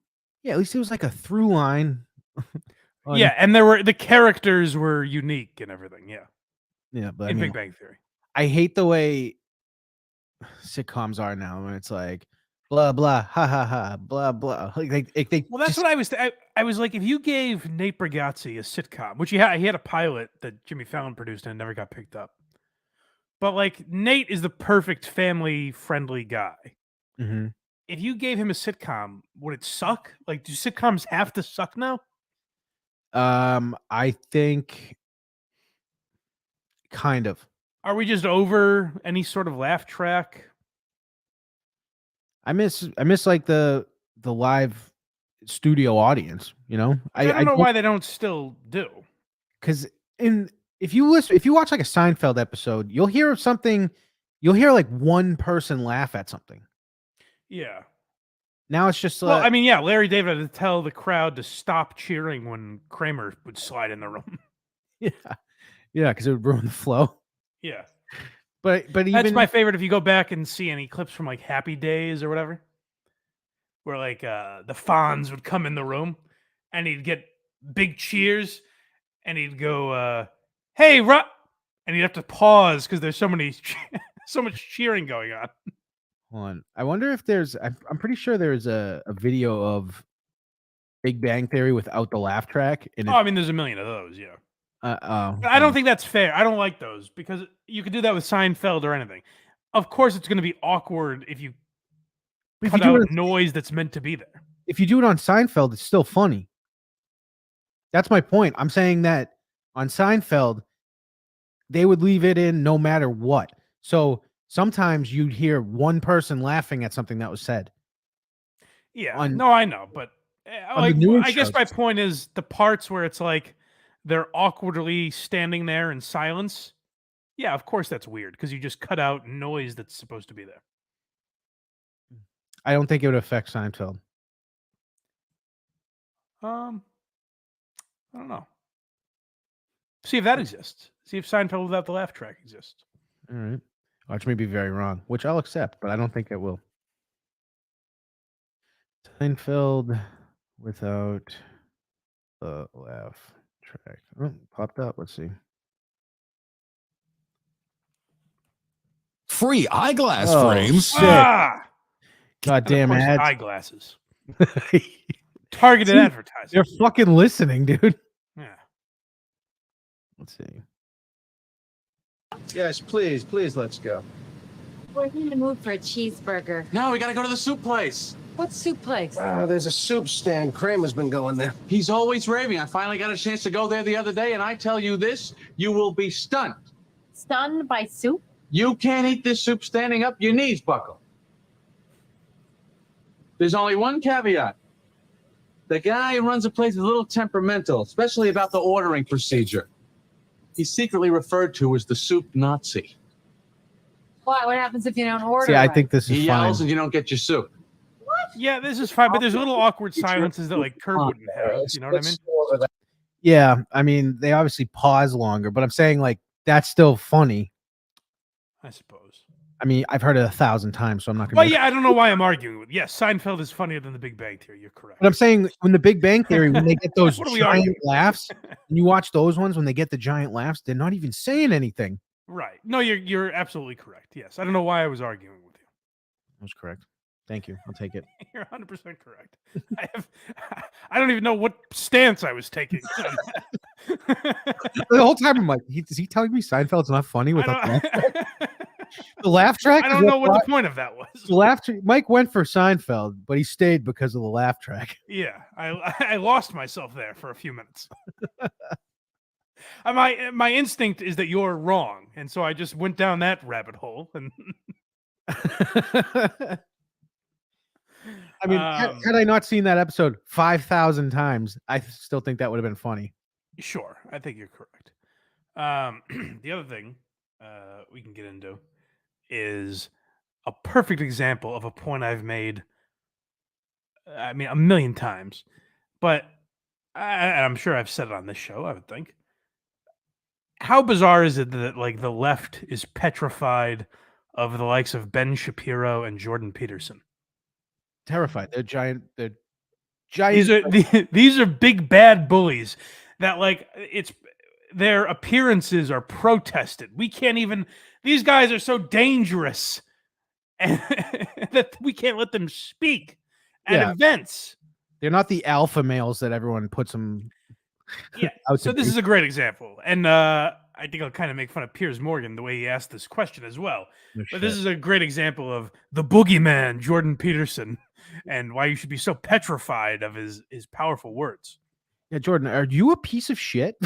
Yeah, at least it was like a through line. Yeah, and the characters were unique and everything. Yeah, yeah, but in Big Bang Theory. I hate the way sitcoms are now, when it's like blah blah ha ha ha blah blah. Well, that's what I was. I was like, if you gave Nate Bargatze a sitcom, which he had a pilot that Jimmy Fallon produced and it never got picked up. But like Nate is the perfect family-friendly guy. Mm-hmm. If you gave him a sitcom, would it suck? Like, do sitcoms have to suck now? I think kind of. Are we just over any sort of laugh track? I miss like the live studio audience, you know? I don't know why they don't still do. Because if you watch like a Seinfeld episode, you'll hear like one person laugh at something. Yeah. Now it's just well, I mean, yeah, Larry David had to tell the crowd to stop cheering when Kramer would slide in the room. Yeah, because it would ruin the flow. Yeah, but even that's my favorite. If you go back and see any clips from like Happy Days or whatever, where like the Fonz would come in the room and he'd get big cheers and he'd go, "Hey, and he'd have to pause because there's so much cheering going on. Hold on. I wonder if there's. I'm pretty sure there's a video of Big Bang Theory without the laugh track. I mean, there's a million of those. Yeah. But I don't think that's fair. I don't like those because you could do that with Seinfeld or anything. Of course, it's going to be awkward if you cut out noise that's meant to be there. If you do it on Seinfeld, it's still funny. That's my point. I'm saying that on Seinfeld, they would leave it in no matter what. So sometimes you'd hear one person laughing at something that was said. Yeah, no, I know, but like, I guess my point is the parts where it's like they're awkwardly standing there in silence. Yeah, of course that's weird because you just cut out noise that's supposed to be there. I don't think it would affect Seinfeld. I don't know. See if that exists. See if Seinfeld without the laugh track exists. All right. Which may be very wrong, which I'll accept, but I don't think it will. Seinfeld without the laugh track. Oh, popped up. Let's see. Free eyeglass frames. God damn ads. Eyeglasses. Targeted advertising. They're fucking listening, dude. Yeah. Let's see. Yes, please, let's go. We're in the mood for a cheeseburger. No, we gotta go to the soup place. What soup place? There's a soup stand. Kramer's been going there. He's always raving. I finally got a chance to go there the other day, and I tell you this, you will be stunned. Stunned by soup? You can't eat this soup standing up, your knees buckle. There's only one caveat. The guy who runs the place is a little temperamental, especially about the ordering procedure. He's secretly referred to as the soup Nazi. What happens if you don't order? See, I think this is He yells and you don't get your soup. What? Yeah, this is fine, but there's a little awkward silences that like Kurt wouldn't have. You know what I mean? Yeah, I mean, they obviously pause longer, but I'm saying like that's still funny. I suppose. I mean, I've heard it 1,000 times, so I'm not going to. Well, yeah, I don't know why I'm arguing with. Yes, Seinfeld is funnier than The Big Bang Theory. You're correct. But I'm saying when The Big Bang Theory, when they get those giant laughs, and you watch those ones when they get the giant laughs, they're not even saying anything. Right. No, you're absolutely correct. Yes, I don't know why I was arguing with you. That was correct. Thank you. I'll take it. You're 100% correct. I don't even know what stance I was taking. The whole time I'm like, is he telling me Seinfeld's not funny with the laugh track? I don't know what the point of that was. The laugh track. Mike went for Seinfeld, but he stayed because of the laugh track. Yeah, I lost myself there for a few minutes. My instinct is that you're wrong, and so I just went down that rabbit hole. And I mean, had I not seen that episode 5,000 times, I still think that would have been funny. Sure, I think you're correct. The other thing we can get into is a perfect example of a point I've made. I mean, a million times, but I'm sure I've said it on this show. I would think. how bizarre is it that like the left is petrified of the likes of Ben Shapiro and Jordan Peterson? Terrified. They're giant. These are big bad bullies that like their appearances are protested. We can't even. These guys are so dangerous, and that we can't let them speak at events. They're not the alpha males that everyone puts them. Yeah. So this is a great example, and I think I'll kind of make fun of Piers Morgan the way he asked this question as well. But this is a great example of the boogeyman, Jordan Peterson, and why you should be so petrified of his powerful words. Yeah, Jordan, are you a piece of shit?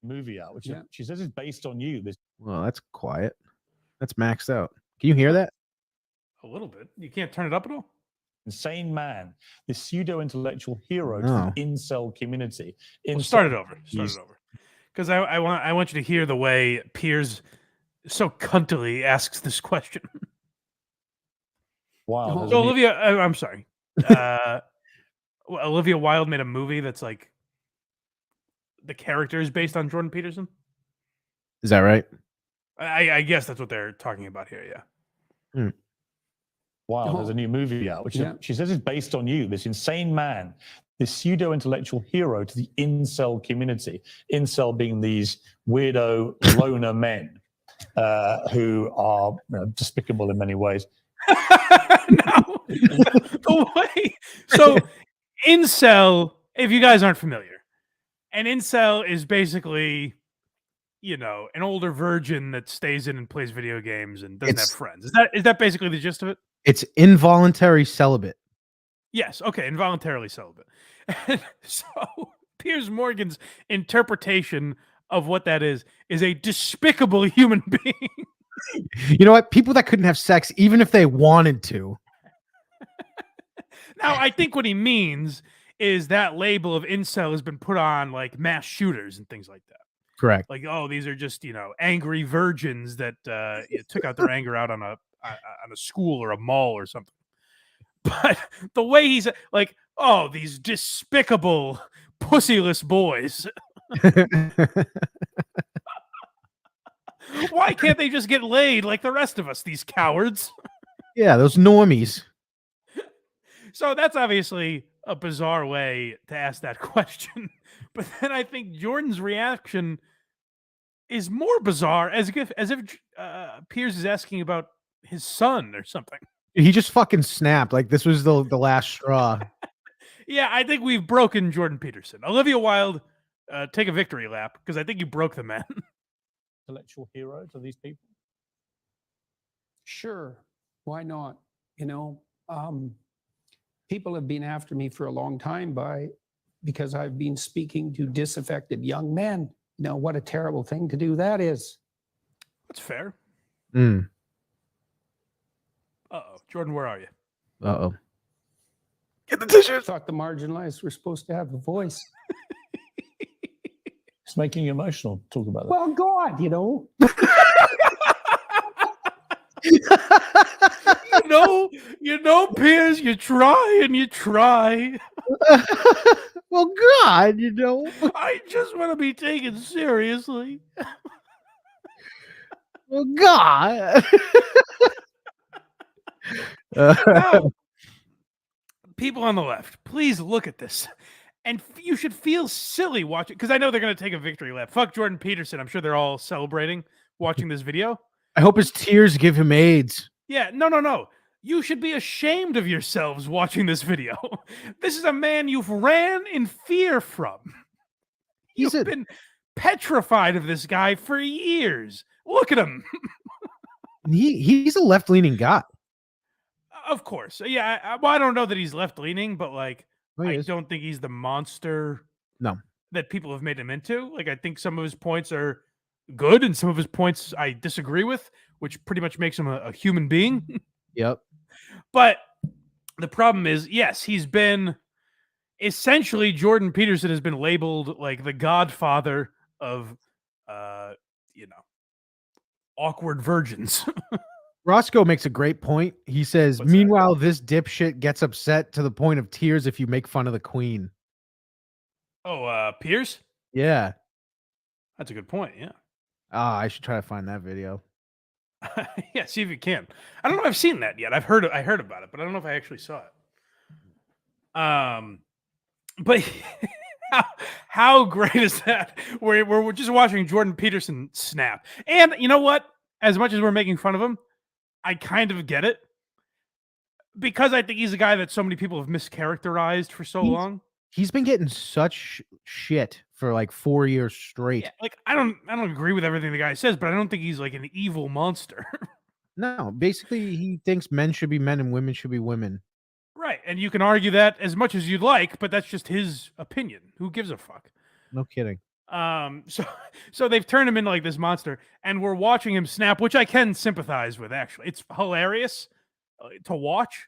Movie out, which she says is based on you. Well, that's quiet. That's maxed out. Can you hear that? A little bit. You can't turn it up at all? Insane man, this pseudo-intellectual hero to the incel community. Start it over. Because I want you to hear the way Piers so cuntily asks this question. Wow. So Olivia, I'm sorry. Olivia Wilde made a movie that's like the character is based on Jordan Peterson. Is that right? I guess that's what they're talking about here. Yeah. Wow, there's a new movie out, which she says is based on you, this insane man, this pseudo-intellectual hero to the incel community. Incel being these weirdo loner men who are despicable in many ways. So incel, if you guys aren't familiar, an incel is basically, an older virgin that stays in and plays video games and doesn't have friends. Is that basically the gist of it? It's involuntary celibate. Yes. Okay. Involuntarily celibate. And so Piers Morgan's interpretation of what that is a despicable human being. You know what? People that couldn't have sex, even if they wanted to. Now, I think what he means is that label of incel has been put on like mass shooters and things like that. Correct. Like, oh, these are just, angry virgins that took out their anger out on a school or a mall or something. But the way he's like, oh, these despicable, pussyless boys. Why can't they just get laid like the rest of us, these cowards? Yeah, those normies. So that's obviously a bizarre way to ask that question. But then I think Jordan's reaction is more bizarre, as if Piers is asking about his son or something. He just fucking snapped. Like this was the last straw. Yeah, I think we've broken Jordan Peterson. Olivia Wilde, take a victory lap, because I think you broke the man. Intellectual hero to these people? Sure. Why not? People have been after me for a long time because I've been speaking to disaffected young men. What a terrible thing to do that is. That's fair. Mm. Uh-oh. Jordan, where are you? Uh-oh. Get the tissue. I thought the marginalized were supposed to have a voice. It's making you emotional. Talk about that. Well, God, Piers, you try and you try. Well, God, I just want to be taken seriously. Well, God. Now, people on the left, please look at this. And you should feel silly watching, because I know they're going to take a victory lap. Fuck Jordan Peterson. I'm sure they're all celebrating watching this video. I hope his tears give him AIDS. Yeah, no. You should be ashamed of yourselves watching this video. This is a man you've ran in fear from. You've been petrified of this guy for years. Look at him. He's a left-leaning guy. Of course. Yeah, I don't know that he's left-leaning, but like, I is. don't think he's the monster that people have made him into. Like, I think some of his points are good, and some of his points I disagree with, which pretty much makes him a human being. Yep. But the problem is, yes, he's been essentially Jordan Peterson has been labeled like the godfather of, awkward virgins. Roscoe makes a great point. He says, meanwhile, this dipshit gets upset to the point of tears if you make fun of the queen. Oh, Piers? Yeah. That's a good point. Yeah. I should try to find that video. Yeah, see if you can. I don't know if I've seen that yet. I heard about it, but I don't know if I actually saw it. But how great is that? We're just watching Jordan Peterson snap. And you know what? As much as we're making fun of him, I kind of get it. Because I think he's a guy that so many people have mischaracterized for so long. He's been getting such shit for like 4 years straight. Yeah, like I don't agree with everything the guy says, but I don't think he's like an evil monster. No, basically he thinks men should be men and women should be women. Right, and you can argue that as much as you'd like, but that's just his opinion. Who gives a fuck? No kidding. So they've turned him into like this monster, and we're watching him snap, which I can sympathize with. Actually, it's hilarious to watch.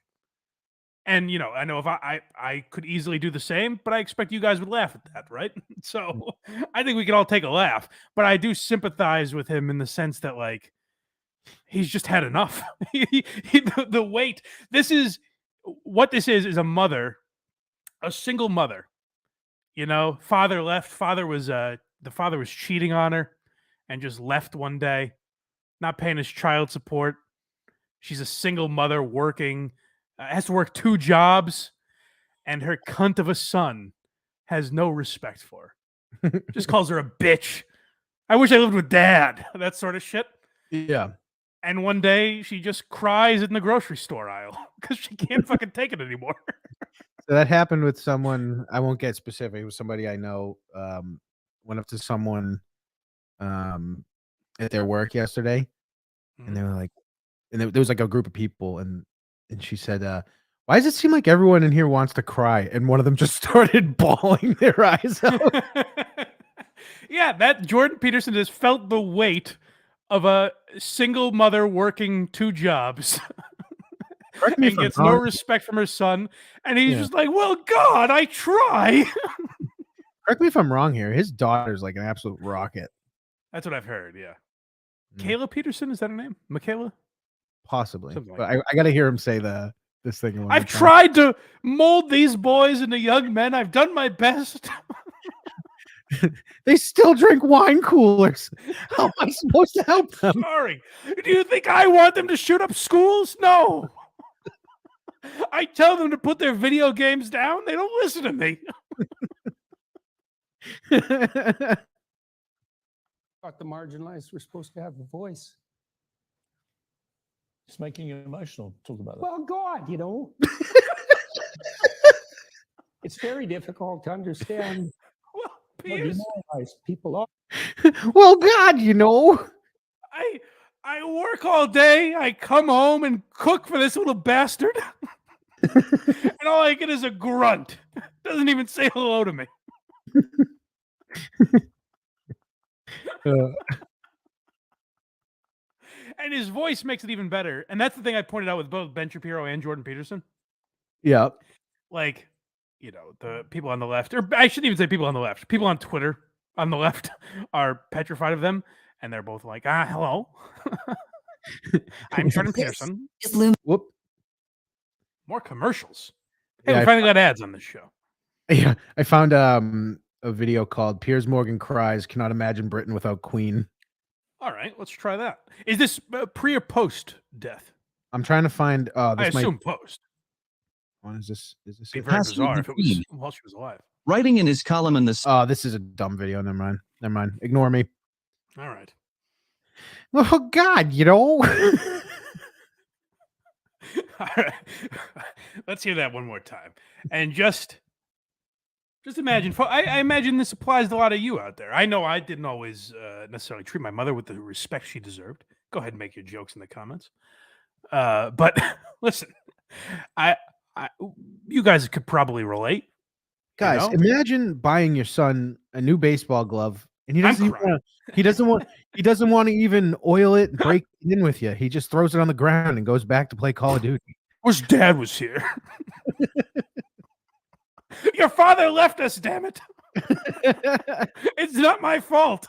And you know, I know if I could easily do the same, but I expect you guys would laugh at that, right? So I think we can all take a laugh. But I do sympathize with him in the sense that like he's just had enough. The weight. This is what this is a mother, a single mother. You know, father left. The father was cheating on her and just left one day, not paying his child support. She's a single mother working, has to work 2 jobs, and her cunt of a son has no respect for her. Just calls her a bitch. I wish I lived with dad. That sort of shit. Yeah. And one day she just cries in the grocery store aisle because she can't fucking take it anymore. So that happened with someone. I won't get specific. It was somebody I know. Went up to someone at their work yesterday, and they were like, and there was like a group of people, and she said, "Why does it seem like everyone in here wants to cry?" And one of them just started bawling their eyes out. Yeah, that Jordan Peterson has felt the weight of a single mother working 2 jobs. And gets no respect from her son, and he's just like, "Well, God, I try." Correct me if I'm wrong here. His daughter's like an absolute rocket. That's what I've heard. Yeah, Kayla Peterson, is that her name? Michaela? Possibly, Something like but I got to hear him say this thing. I've tried to mold these boys into young men. I've done my best. They still drink wine coolers. How am I supposed to help them? Sorry. Do you think I want them to shoot up schools? No. I tell them to put their video games down. They don't listen to me. Thought the marginalized were supposed to have a voice. It's making you emotional. Talk about that. Well, God, you know. It's very difficult to understand Well, what demoralized people are. Well, God, you know. I work all day. I come home and cook for this little bastard. And all I get is a grunt. Doesn't even say hello to me. And his voice makes it even better. And that's the thing I pointed out with both Ben Shapiro and Jordan Peterson. Yeah. Like, you know, the people on the left, or I shouldn't even say people on the left, people on Twitter on the left are petrified of them. And they're both like, hello. I'm Jordan Peterson. Whoop. More commercials. Hey, Yeah, we finally got ads on this show. Yeah, I found a video called "Piers Morgan Cries Cannot Imagine Britain Without Queen." All right, let's try that. Is this pre or post death? I'm trying to find. This I assume post. Is this? Is this? It'd be very bizarre if it was while she was alive. Writing in his column in the. Oh, this is a dumb video. Never mind. Never mind. Ignore me. All right. Oh God, you know. All right. Let's hear that one more time. And just imagine. I imagine this applies to a lot of you out there. I know I didn't always necessarily treat my mother with the respect she deserved. Go ahead and make your jokes in the comments. But listen, you guys could probably relate. Guys, imagine buying your son a new baseball glove, and he doesn't want to even oil it and break it in with you. He just throws it on the ground and goes back to play Call of Duty. Wish Dad was here. Your father left us, damn it. It's not my fault.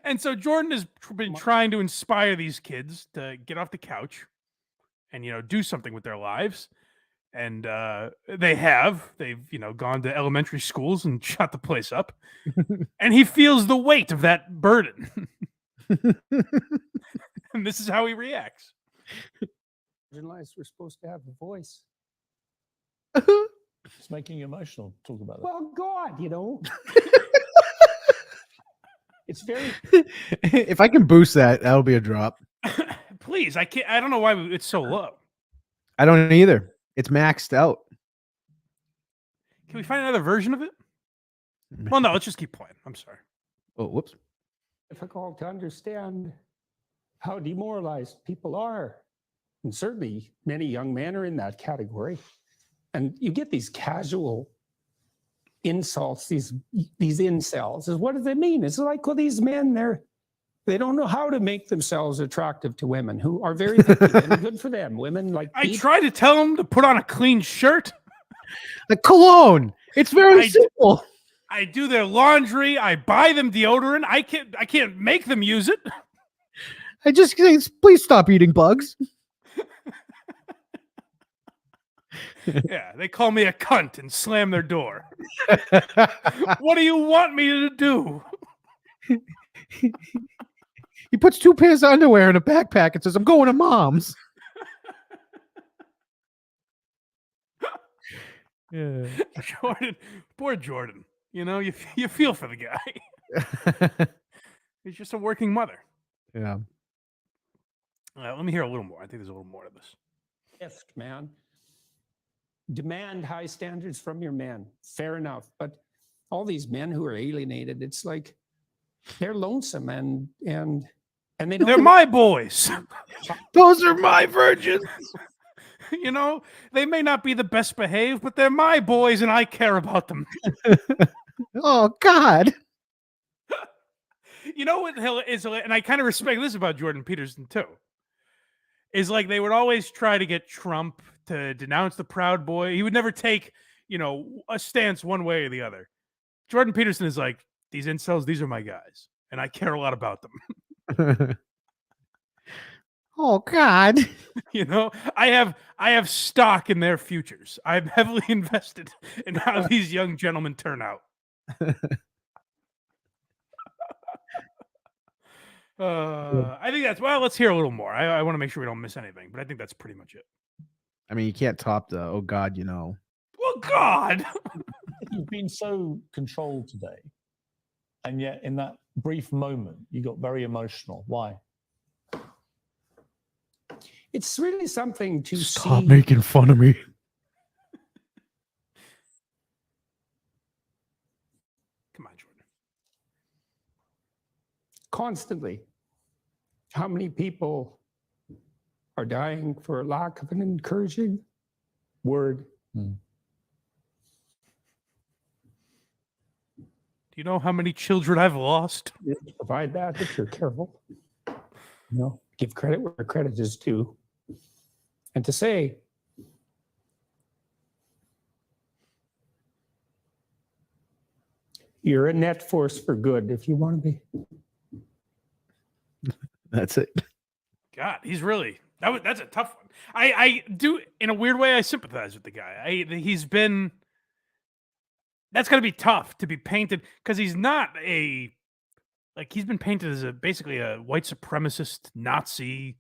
And so Jordan has been trying to inspire these kids to get off the couch and, you know, do something with their lives. And they've gone to elementary schools and shot the place up. And he feels the weight of that burden. And this is how he reacts. Marginalized, we're supposed to have a voice. It's making you emotional. Talk about that. Well, God, it's very. If I can boost that, that'll be a drop. Please, I can't. I don't know why it's so low. I don't either. It's maxed out. Can we find another version of it? Well, no, let's just keep playing. I'm sorry. Oh, whoops. Difficult to understand how demoralized people are. And certainly many young men are in that category. And you get these casual insults, these incels. What does it mean? It's like, well, these men, they don't know how to make themselves attractive to women who are very picky and good for them. Women like I try to tell them to put on a clean shirt. The cologne. It's very simple. I do their laundry. I buy them deodorant. I can't make them use it. I just say, please stop eating bugs. Yeah, they call me a cunt and slam their door. What do you want me to do? He puts 2 pairs of underwear in a backpack and says, I'm going to mom's. Yeah. Jordan, poor Jordan. You feel for the guy. He's just a working mother. Yeah. Let me hear a little more. I think there's a little more to this. Gift, man. Demand high standards from your men. Fair enough. But all these men who are alienated, it's like they're lonesome and they don't. They're my boys. Those are my virgins. They may not be the best behaved, but they're my boys and I care about them. Oh, God. You know what is, and I kind of respect this about Jordan Peterson too, is like they would always try to get Trump to denounce the Proud Boy. He would never take, a stance one way or the other. Jordan Peterson is like, these incels, these are my guys, and I care a lot about them. Oh, God. I have stock in their futures. I'm heavily invested in how these young gentlemen turn out. I think that's, let's hear a little more. I want to make sure we don't miss anything, but I think that's pretty much it. I mean, you can't top the, oh, God, Well, God. You've been so controlled today. And yet in that brief moment, you got very emotional. Why? It's really something to Stop see. making fun of me. Come on, Jordan. Constantly. How many people are dying for lack of an encouraging word? Do you know how many children I've lost? Provide that if you're careful. Give credit where credit is due. And to say, you're a net force for good if you want to be. That's it. God, he's really that's a tough one. I do, in a weird way, I sympathize with the guy. That's got to be tough to be painted, because he's not he's been painted as basically a white supremacist Nazi.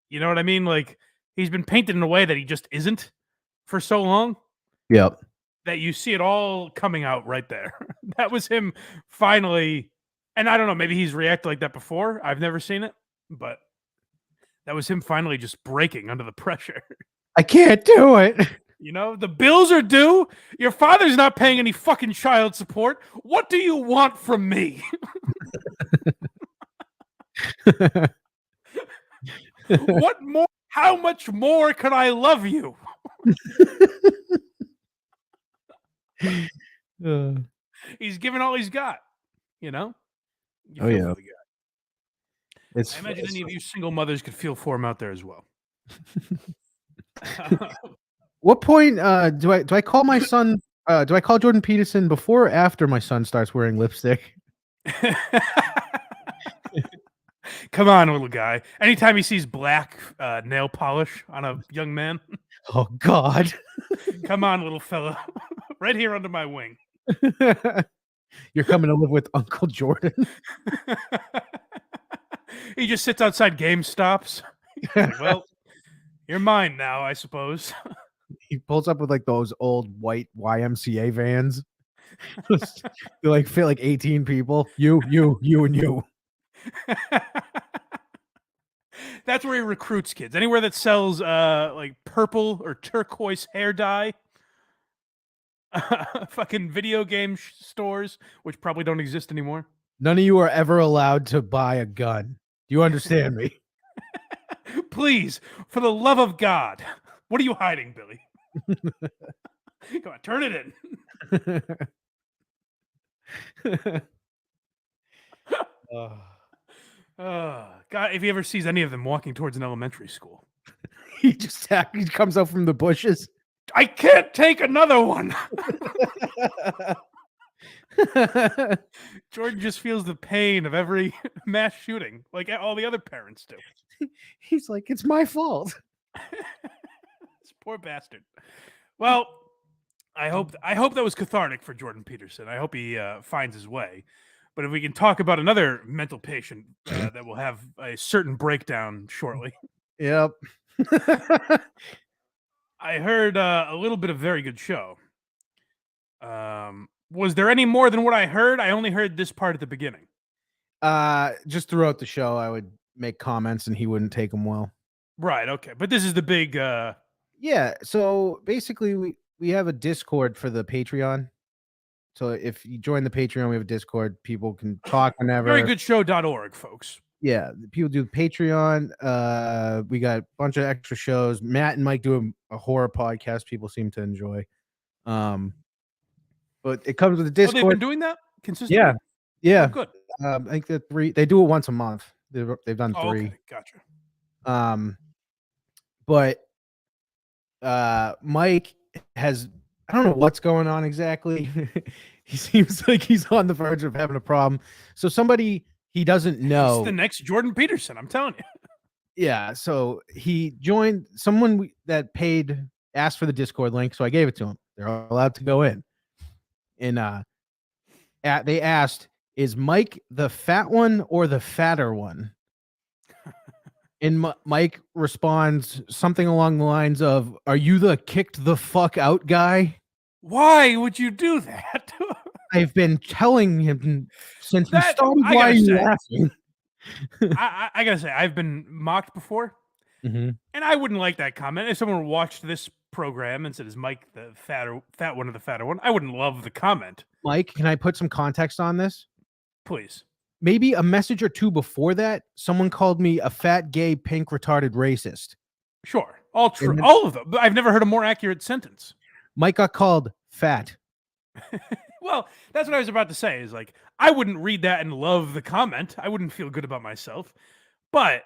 You know what I mean? Like, he's been painted in a way that he just isn't for so long. Yep. That you see it all coming out right there. That was him finally. And I don't know, maybe he's reacted like that before. I've never seen it, but that was him finally just breaking under the pressure. I can't do it. The bills are due. Your father's not paying any fucking child support. What do you want from me? What more? How much more can I love you? He's given all he's got, You feel for the guy. I imagine any of you single mothers could feel for him out there as well. What point do I call my son? Do I call Jordan Peterson before or after my son starts wearing lipstick? Come on, little guy. Anytime he sees black nail polish on a young man, Oh God. come on, little fella. Right here under my wing. You're coming to live with Uncle Jordan. He just sits outside GameStops. Like, well, you're mine now, I suppose. He pulls up with like those old white YMCA vans. They like fit like 18 people. You, and you. That's where he recruits kids. Anywhere that sells like purple or turquoise hair dye. Fucking video game stores, which probably don't exist anymore. None of you are ever allowed to buy a gun. Do you understand me? Please, for the love of God. What are you hiding, Billy? Come on, turn it in. God, if he ever sees any of them walking towards an elementary school, he comes out from the bushes. I can't take another one. Jordan just feels the pain of every mass shooting, like all the other parents do. He's like, it's my fault. This poor bastard. Well, I hope that was cathartic for Jordan Peterson. I hope he finds his way. But if we can talk about another mental patient that will have a certain breakdown shortly. Yep. I heard a little bit of very good show. Was there any more than what I heard? I only heard this part at the beginning. Just throughout the show, I would make comments and he wouldn't take them well. Right. Okay. But this is the big. Yeah. So basically, we have a Discord for the Patreon. So if you join the Patreon, we have a Discord. People can talk whenever. Verygoodshow.org, folks. Yeah, people do Patreon. We got a bunch of extra shows. Matt and Mike do a horror podcast. People seem to enjoy. But it comes with the Discord. Oh, they've been doing that consistently. Yeah. Oh, good. I think that 3. They do it once a month. They've done 3. Okay. Gotcha. But Mike has. I don't know what's going on exactly. He seems like he's on the verge of having a problem. So somebody he doesn't know. He's the next Jordan Peterson, I'm telling you. Yeah. So he joined someone that asked for the Discord link. So I gave it to him. They're allowed to go in. And they asked, is Mike the fat one or the fatter one? And Mike responds something along the lines of, are you the kicked the fuck out guy? Why would you do that? I've been telling him since we started. Why are you laughing? I gotta say, I've been mocked before, and I wouldn't like that comment. If someone watched this program and said, is Mike the fat one or the fatter one? I wouldn't love the comment. Mike, can I put some context on this? Please. Maybe a message or two before that, someone called me a fat, gay, pink, retarded racist. Sure. All true. All of them. I've never heard a more accurate sentence. Mike got called fat. Well, that's what I was about to say, is like, I wouldn't read that and love the comment. I wouldn't feel good about myself. But,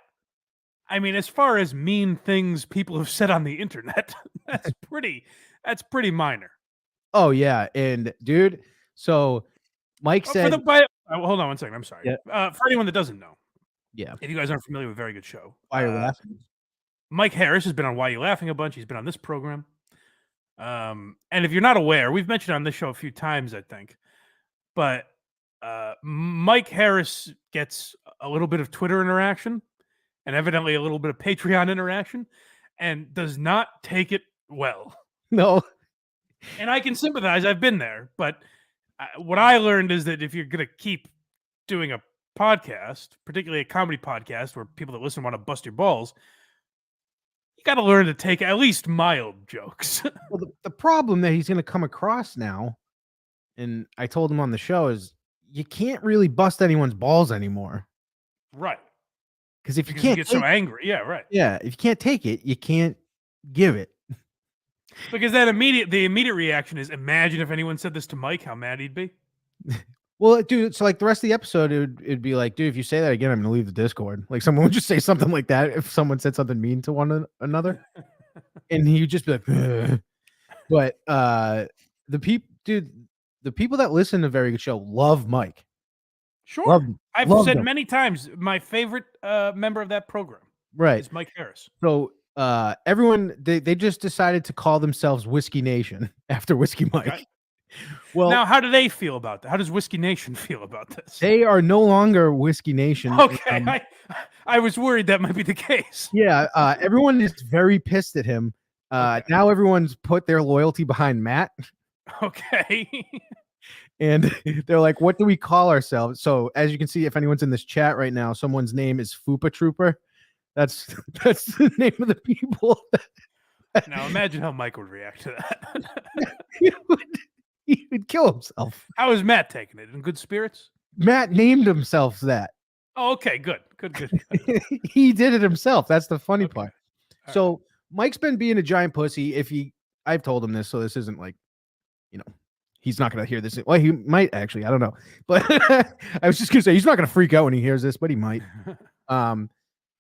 I mean, as far as mean things people have said on the internet, that's pretty minor. Oh, yeah. And, dude, so Mike said... hold on one second. I'm sorry. Yeah. For anyone that doesn't know. Yeah. If you guys aren't familiar with Very Good Show. Why are you laughing? Mike Harris has been on Why You Laughing a bunch. He's been on this program. And if you're not aware, we've mentioned on this show a few times, I think, but Mike Harris gets a little bit of Twitter interaction and evidently a little bit of Patreon interaction and does not take it well. No. And I can sympathize. I've been there. But what I learned is that if you're going to keep doing a podcast, particularly a comedy podcast where people that listen want to bust your balls, you got to learn to take at least mild jokes. Well, the problem that he's going to come across now, and I told him on the show, is you can't really bust anyone's balls anymore. Right. Because if you you can't get so angry. Yeah, right. Yeah, if you can't take it, you can't give it. Because the immediate reaction is, imagine if anyone said this to Mike, how mad he'd be. Well, dude, so like the rest of the episode, it'd be like, dude, if you say that again, I'm gonna leave the Discord. Like someone would just say something like that if someone said something mean to one another, and he'd just be like, ugh. But the people that listen to Very Good Show love Mike. Sure. Loved, I've loved said him. many times my favorite member of that program Right. is Mike Harris. So everyone they just decided to call themselves Whiskey Nation after Whiskey Mike. Okay. Well, now how do they feel about that? How does Whiskey Nation feel about this? they are no longer Whiskey Nation. Okay, I was worried that might be the case. Yeah, everyone is very pissed at him. Now everyone's put their loyalty behind Matt. Okay. And they're like, what do we call ourselves? So as you can see, if anyone's in this chat right now, someone's name is Fupa Trooper. That's the name of the people. Now imagine how Mike would react to that. He would kill himself. How is Matt taking it? In good spirits? Matt named himself that. Oh, okay, good. He did it himself. That's the funny part. So Mike's been being a giant pussy. I've told him this, so this isn't like, he's not going to hear this. Well, he might actually. I don't know. But I was just going to say, he's not going to freak out when he hears this, but he might.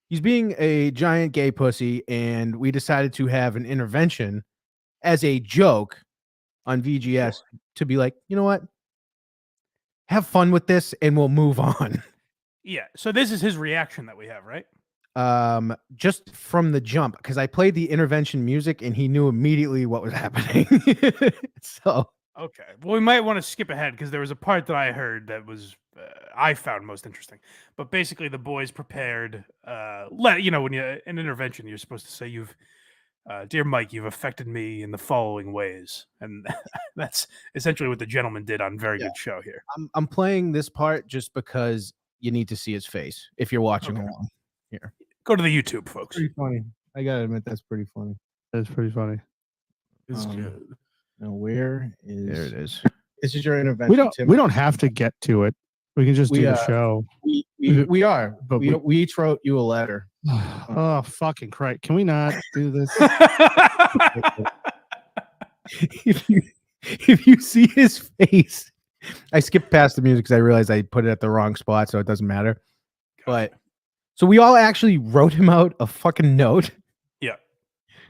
He's being a giant gay pussy, and we decided to have an intervention as a joke on VGS to be like, you know what? Have fun with this, and we'll move on. Yeah. So this is his reaction that we have, right? Just from the jump, because I played the intervention music, and he knew immediately what was happening. So. Okay. Well, we might want to skip ahead because there was a part that I heard that was I found most interesting. But basically, the boys prepared. When you an intervention, you're supposed to say, "Dear Mike, you've affected me in the following ways," and that's essentially what the gentleman did on Very Good Show here. I'm playing this part just because you need to see his face if you're watching along. Here, go to the YouTube, folks. Pretty funny. I gotta admit, that's pretty funny. That's pretty funny. It's good. Now where is There it is. This is your intervention. We don't have to get to it. We can just do the show. We are, but But we each wrote you a letter. Oh, fucking Christ. Can we not do this? if you see his face, I skipped past the music because I realized I put it at the wrong spot, so it doesn't matter. But so we all actually wrote him out a fucking note. Yeah.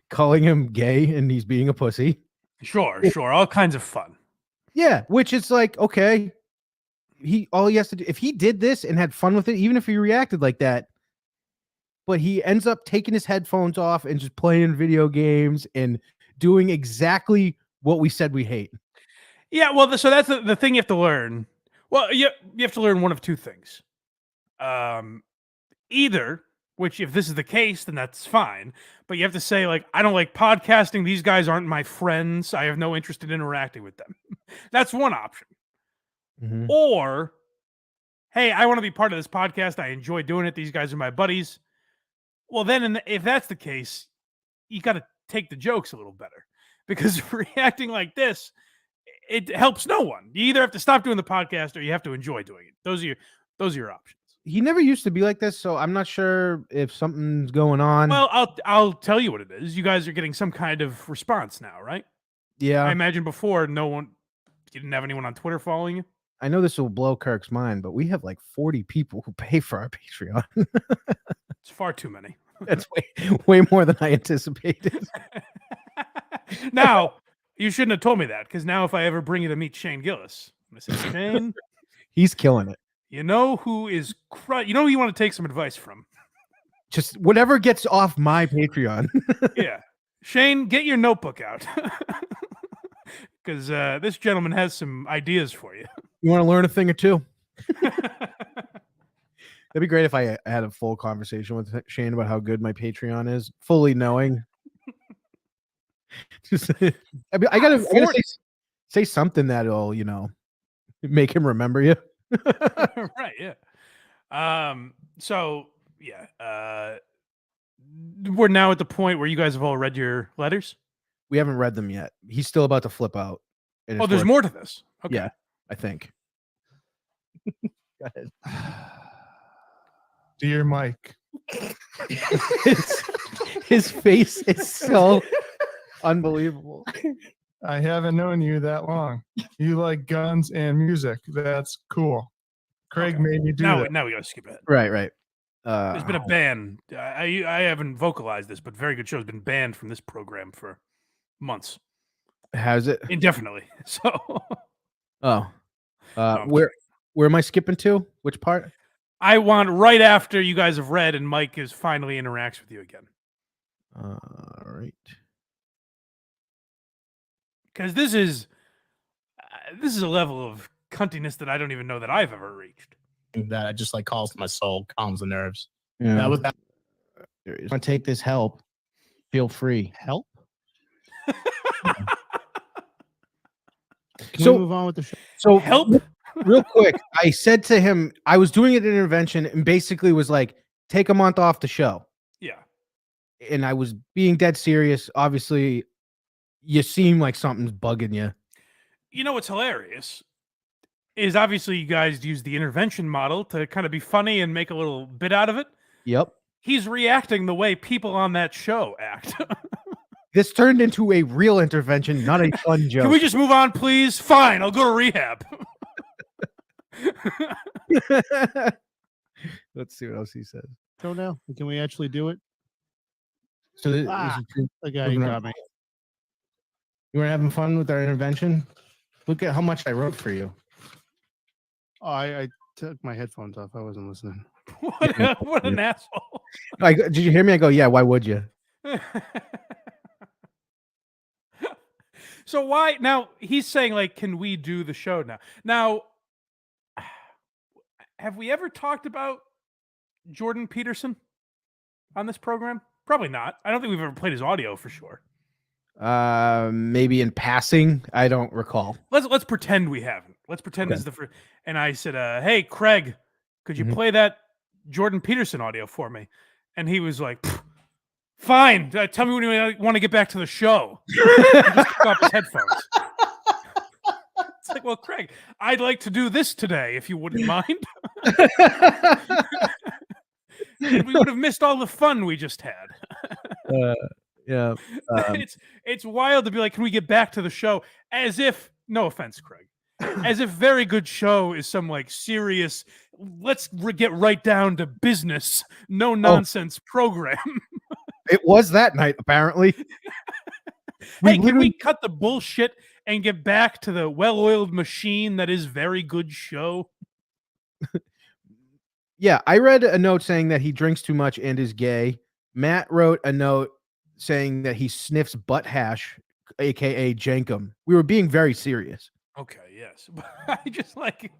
Calling him gay and he's being a pussy. Sure. All kinds of fun. Yeah, which is like, okay. All he has to do, if he did this and had fun with it, even if he reacted like that, but he ends up taking his headphones off and just playing video games and doing exactly what we said we hate. Yeah, well, so that's the thing you have to learn. Well, you have to learn one of two things. Either, which if this is the case, then that's fine. But you have to say, like, I don't like podcasting. These guys aren't my friends. I have no interest in interacting with them. That's one option. Mm-hmm. Or, hey, I want to be part of this podcast. I enjoy doing it. These guys are my buddies. Well, then if that's the case, you got to take the jokes a little better. Because reacting like this, it helps no one. You either have to stop doing the podcast or you have to enjoy doing it. Those are your options. He never used to be like this, so I'm not sure if something's going on. Well, I'll tell you what it is. You guys are getting some kind of response now, right? Yeah. I imagine before you didn't have anyone on Twitter following you. I know this will blow Kirk's mind, but we have like 40 people who pay for our Patreon. It's far too many. That's way more than I anticipated. Now, you shouldn't have told me that, because now if I ever bring you to meet Shane Gillis, I'm going to say, Shane, he's killing it. You know who is you know who you want to take some advice from? Just whatever gets off my Patreon. Yeah. Shane, get your notebook out. Because this gentleman has some ideas for you. You want to learn a thing or two? That'd be great if I had a full conversation with Shane about how good my Patreon is, fully knowing. Just, I gotta say something that'll, make him remember you. Right, yeah. So yeah, we're now at the point where you guys have all read your letters. We haven't read them yet. He's still about to flip out. Oh, there's more to this. Okay. Yeah, I think. Go ahead. Dear Mike. his face is so unbelievable. I haven't known you that long. You like guns and music. That's cool. Craig made me do that. Now we gotta skip it. Right. There's been a ban. I haven't vocalized this, but Very Good Show has been banned from this program for months. Has it? Indefinitely. So. Oh. Where am I skipping to? Which part? I want right after you guys have read and Mike is finally interacts with you again. All right. Because this is a level of cuntiness that I don't even know that I've ever reached. That just like calls to my soul, calms the nerves. Yeah. That was that. Want to take this help? Feel free. Help. Can So we move on with the show? So help. Real quick, I said to him, I was doing an intervention and basically was like, take a month off the show. Yeah. And I was being dead serious. Obviously, you seem like something's bugging you. You know what's hilarious is obviously you guys use the intervention model to kind of be funny and make a little bit out of it. Yep. He's reacting the way people on that show act. This turned into a real intervention, not a fun joke. Can we just move on, please? Fine, I'll go to rehab. Let's see what else he says. So now, can we actually do it? So the guy got me. You were having fun with our intervention? Look at how much I wrote for you. Oh, I took my headphones off. I wasn't listening. What an asshole. Like, did you hear me? I go, yeah, why would you? So why now he's saying like, can we do the show now? Now, have we ever talked about Jordan Peterson on this program? Probably not. I don't think we've ever played his audio for sure. Maybe in passing. I don't recall. Let's pretend we haven't. Let's pretend this is the first. And I said, "Hey, Craig, could you play that Jordan Peterson audio for me?" And he was like, "Fine. Tell me when you want to get back to the show." And just took off his headphones. It's like, well, Craig, I'd like to do this today, if you wouldn't mind. And we would have missed all the fun we just had. Yeah. It's wild to be like, can we get back to the show? As if, no offense, Craig, as if Very Good Show is some like serious, let's get right down to business, no nonsense program. It was that night, apparently. Hey, can we cut the bullshit and get back to the well-oiled machine that is Very Good Show? Yeah, I read a note saying that he drinks too much and is gay. Matt wrote a note saying that he sniffs butt hash, aka Jankum. We were being very serious. Okay, yes. I just like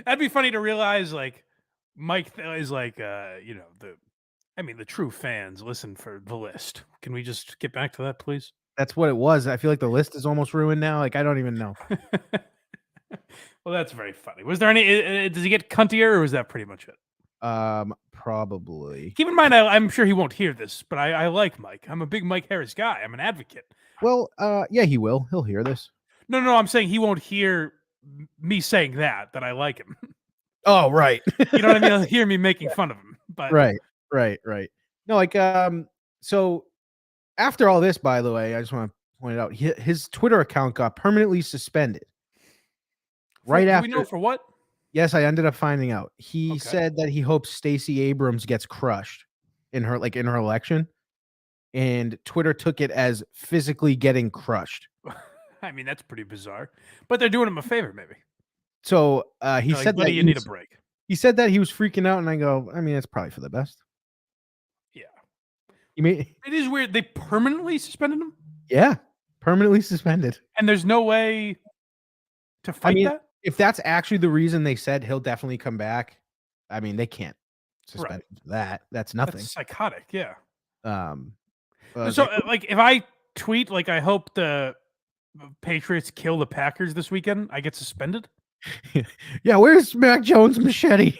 that'd be funny to realize like Mike is like the true fans listen for the list. Can we just get back to that, please? That's what it was. I feel like the list is almost ruined now. Like I don't even know. Well, that's very funny. Was there any does he get cuntier or was that pretty much it? Probably. Keep in mind, I'm sure he won't hear this, but I like Mike. I'm a big Mike Harris guy. I'm an advocate. Well, yeah, he will. He'll hear this. No, I'm saying he won't hear me saying that I like him. Oh, right. You know what I mean? He'll hear me making fun of him. But Right. No, like, so after all this, by the way, I just want to point it out. His Twitter account got permanently suspended. Right after. We know for what? Yes, I ended up finding out. He said that he hopes Stacey Abrams gets crushed in her election, and Twitter took it as physically getting crushed. I mean, that's pretty bizarre, but they're doing him a favor, maybe. So he said buddy, that you need a break. He said that he was freaking out, and I go, I mean, that's probably for the best. Yeah. You mean it is weird? They permanently suspended him. Yeah, permanently suspended. And there's no way to fight that. If that's actually the reason they said he'll definitely come back, I mean, they can't suspend him for that. That's nothing. That's psychotic, yeah. So like, if I tweet like I hope the Patriots kill the Packers this weekend, I get suspended. Yeah, where's Mac Jones' machete?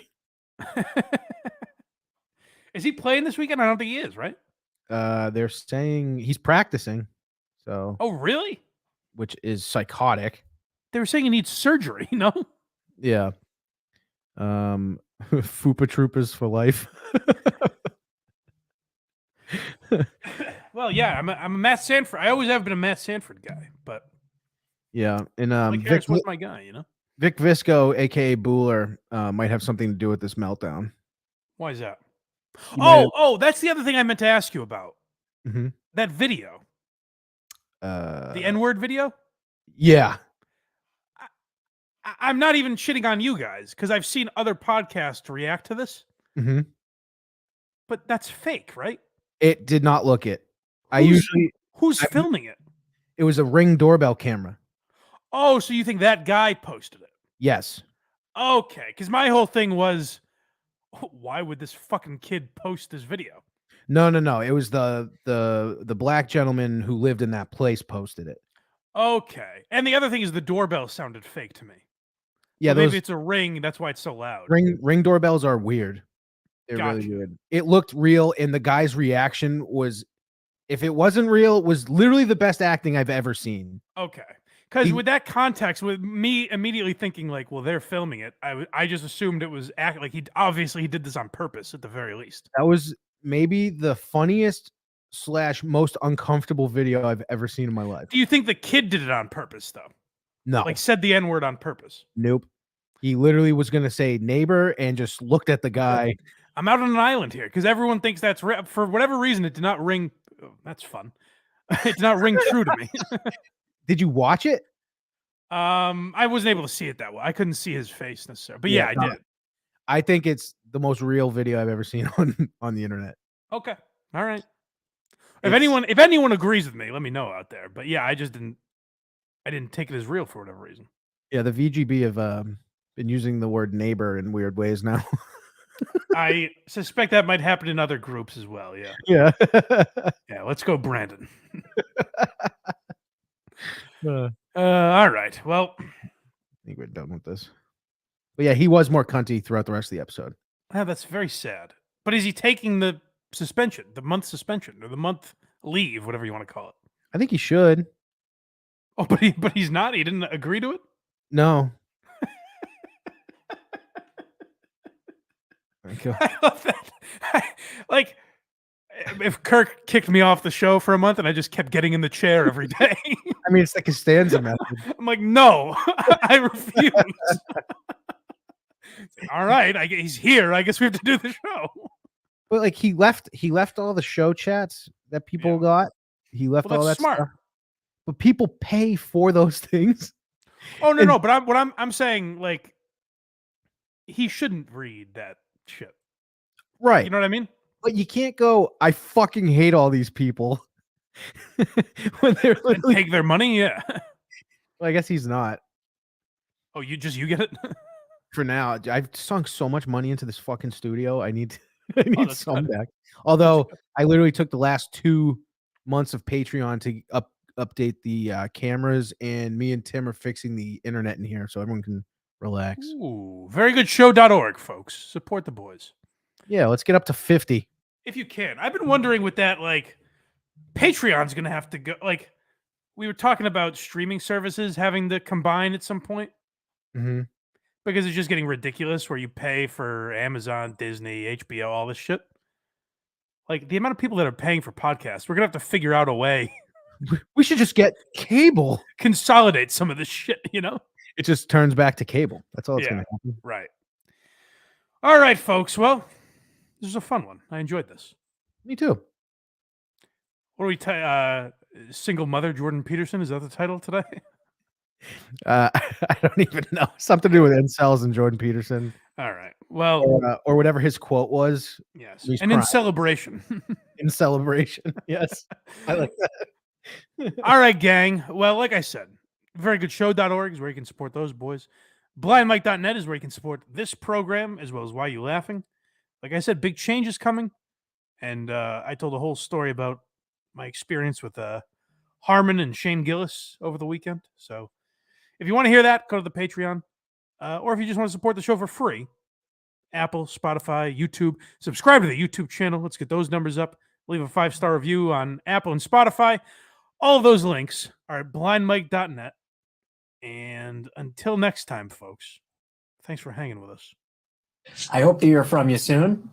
Is he playing this weekend? I don't think he is, right? They're saying he's practicing. So. Oh, really? Which is psychotic. They were saying he needs surgery, no? Yeah. Fupa Troopers for life. Well, yeah, I'm a Matt Sanford. I always have been a Matt Sanford guy, but yeah, and like Harris was my guy, you know. Vic Visco, aka Bueller, might have something to do with this meltdown. Why is that? Oh, that's the other thing I meant to ask you about. Mm-hmm. That video. The N-word video? Yeah. I'm not even shitting on you guys because I've seen other podcasts react to this. Mm-hmm. But that's fake, right? It did not look it. Who's filming it? It was a Ring doorbell camera. Oh, so you think that guy posted it? Yes. Okay, because my whole thing was, why would this fucking kid post this video? No. It was the black gentleman who lived in that place posted it. Okay, and the other thing is the doorbell sounded fake to me. Yeah, maybe it's a Ring. That's why it's so loud. Ring doorbells are weird. They're really weird. It looked real, and the guy's reaction was, if it wasn't real, it was literally the best acting I've ever seen. Okay. Because with that context, with me immediately thinking like, well, they're filming it, I just assumed it was like he did this on purpose at the very least. That was maybe the funniest / most uncomfortable video I've ever seen in my life. Do you think the kid did it on purpose though? No. Like said the N-word on purpose? Nope. He literally was going to say neighbor and just looked at the guy. I'm out on an island here because everyone thinks that's for whatever reason it did not ring. Oh, that's fun. It did not ring true to me. Did you watch it? I wasn't able to see it that well. I couldn't see his face necessarily, but yeah, I did. I think it's the most real video I've ever seen on the internet. Okay, all right. If anyone agrees with me, let me know out there. But yeah, I didn't take it as real for whatever reason. Yeah, the VGB have been using the word neighbor in weird ways now. I suspect that might happen in other groups as well. Yeah. Yeah. Yeah. Let's go, Brandon. All right. Well, I think we're done with this. But yeah, he was more cunty throughout the rest of the episode. That's very sad. But is he taking the suspension, the month suspension, or the month leave, whatever you want to call it? I think he should. Oh, but he's not. He didn't agree to it. No. I love that. Like, if Kirk kicked me off the show for a month and I just kept getting in the chair every day. I mean, it's the Costanza method. I'm like, no, I refuse. All right, he's here. I guess we have to do the show. But like, he left all the show chats that people got. He left all that smart. stuff. But people pay for those things. Oh no, but I'm saying, like, he shouldn't read that shit. Right. You know what I mean? But you can't go, I fucking hate all these people. When they're take their money, yeah. Well, I guess he's not. Oh, you get it? For now. I've sunk so much money into this fucking studio. I need some back. Although I literally took the last 2 months of Patreon to update the cameras, and me and Tim are fixing the internet in here so everyone can relax. Ooh, verygoodShow.org, folks. Support the boys. Yeah, let's get up to 50. If you can. I've been wondering with that, like, Patreon's going to have to go. Like, we were talking about streaming services having to combine at some point. Mm-hmm. Because it's just getting ridiculous where you pay for Amazon, Disney, HBO, all this shit. Like, the amount of people that are paying for podcasts, we're going to have to figure out a way. We should just get cable. Consolidate some of this shit, you know? It just turns back to cable. That's all it's going to happen. Right. All right, folks. Well, this is a fun one. I enjoyed this. Me too. What are we? Single mother Jordan Peterson. Is that the title today? I don't even know. Something to do with incels and Jordan Peterson. All right. Well, or whatever his quote was. Yes. And in celebration. In celebration. Yes. I like that. All right, gang. Well, like I said, verygoodShow.org is where you can support those boys. BlindMike.net is where you can support this program as well as Why You Laughing. Like I said, big change is coming. And I told a whole story about my experience with Harmon and Shane Gillis over the weekend. So if you want to hear that, go to the Patreon. Or if you just want to support the show for free, Apple, Spotify, YouTube. Subscribe to the YouTube channel. Let's get those numbers up. Leave a 5-star review on Apple and Spotify. All of those links are at blindmike.net. And until next time, folks, thanks for hanging with us. I hope to hear from you soon.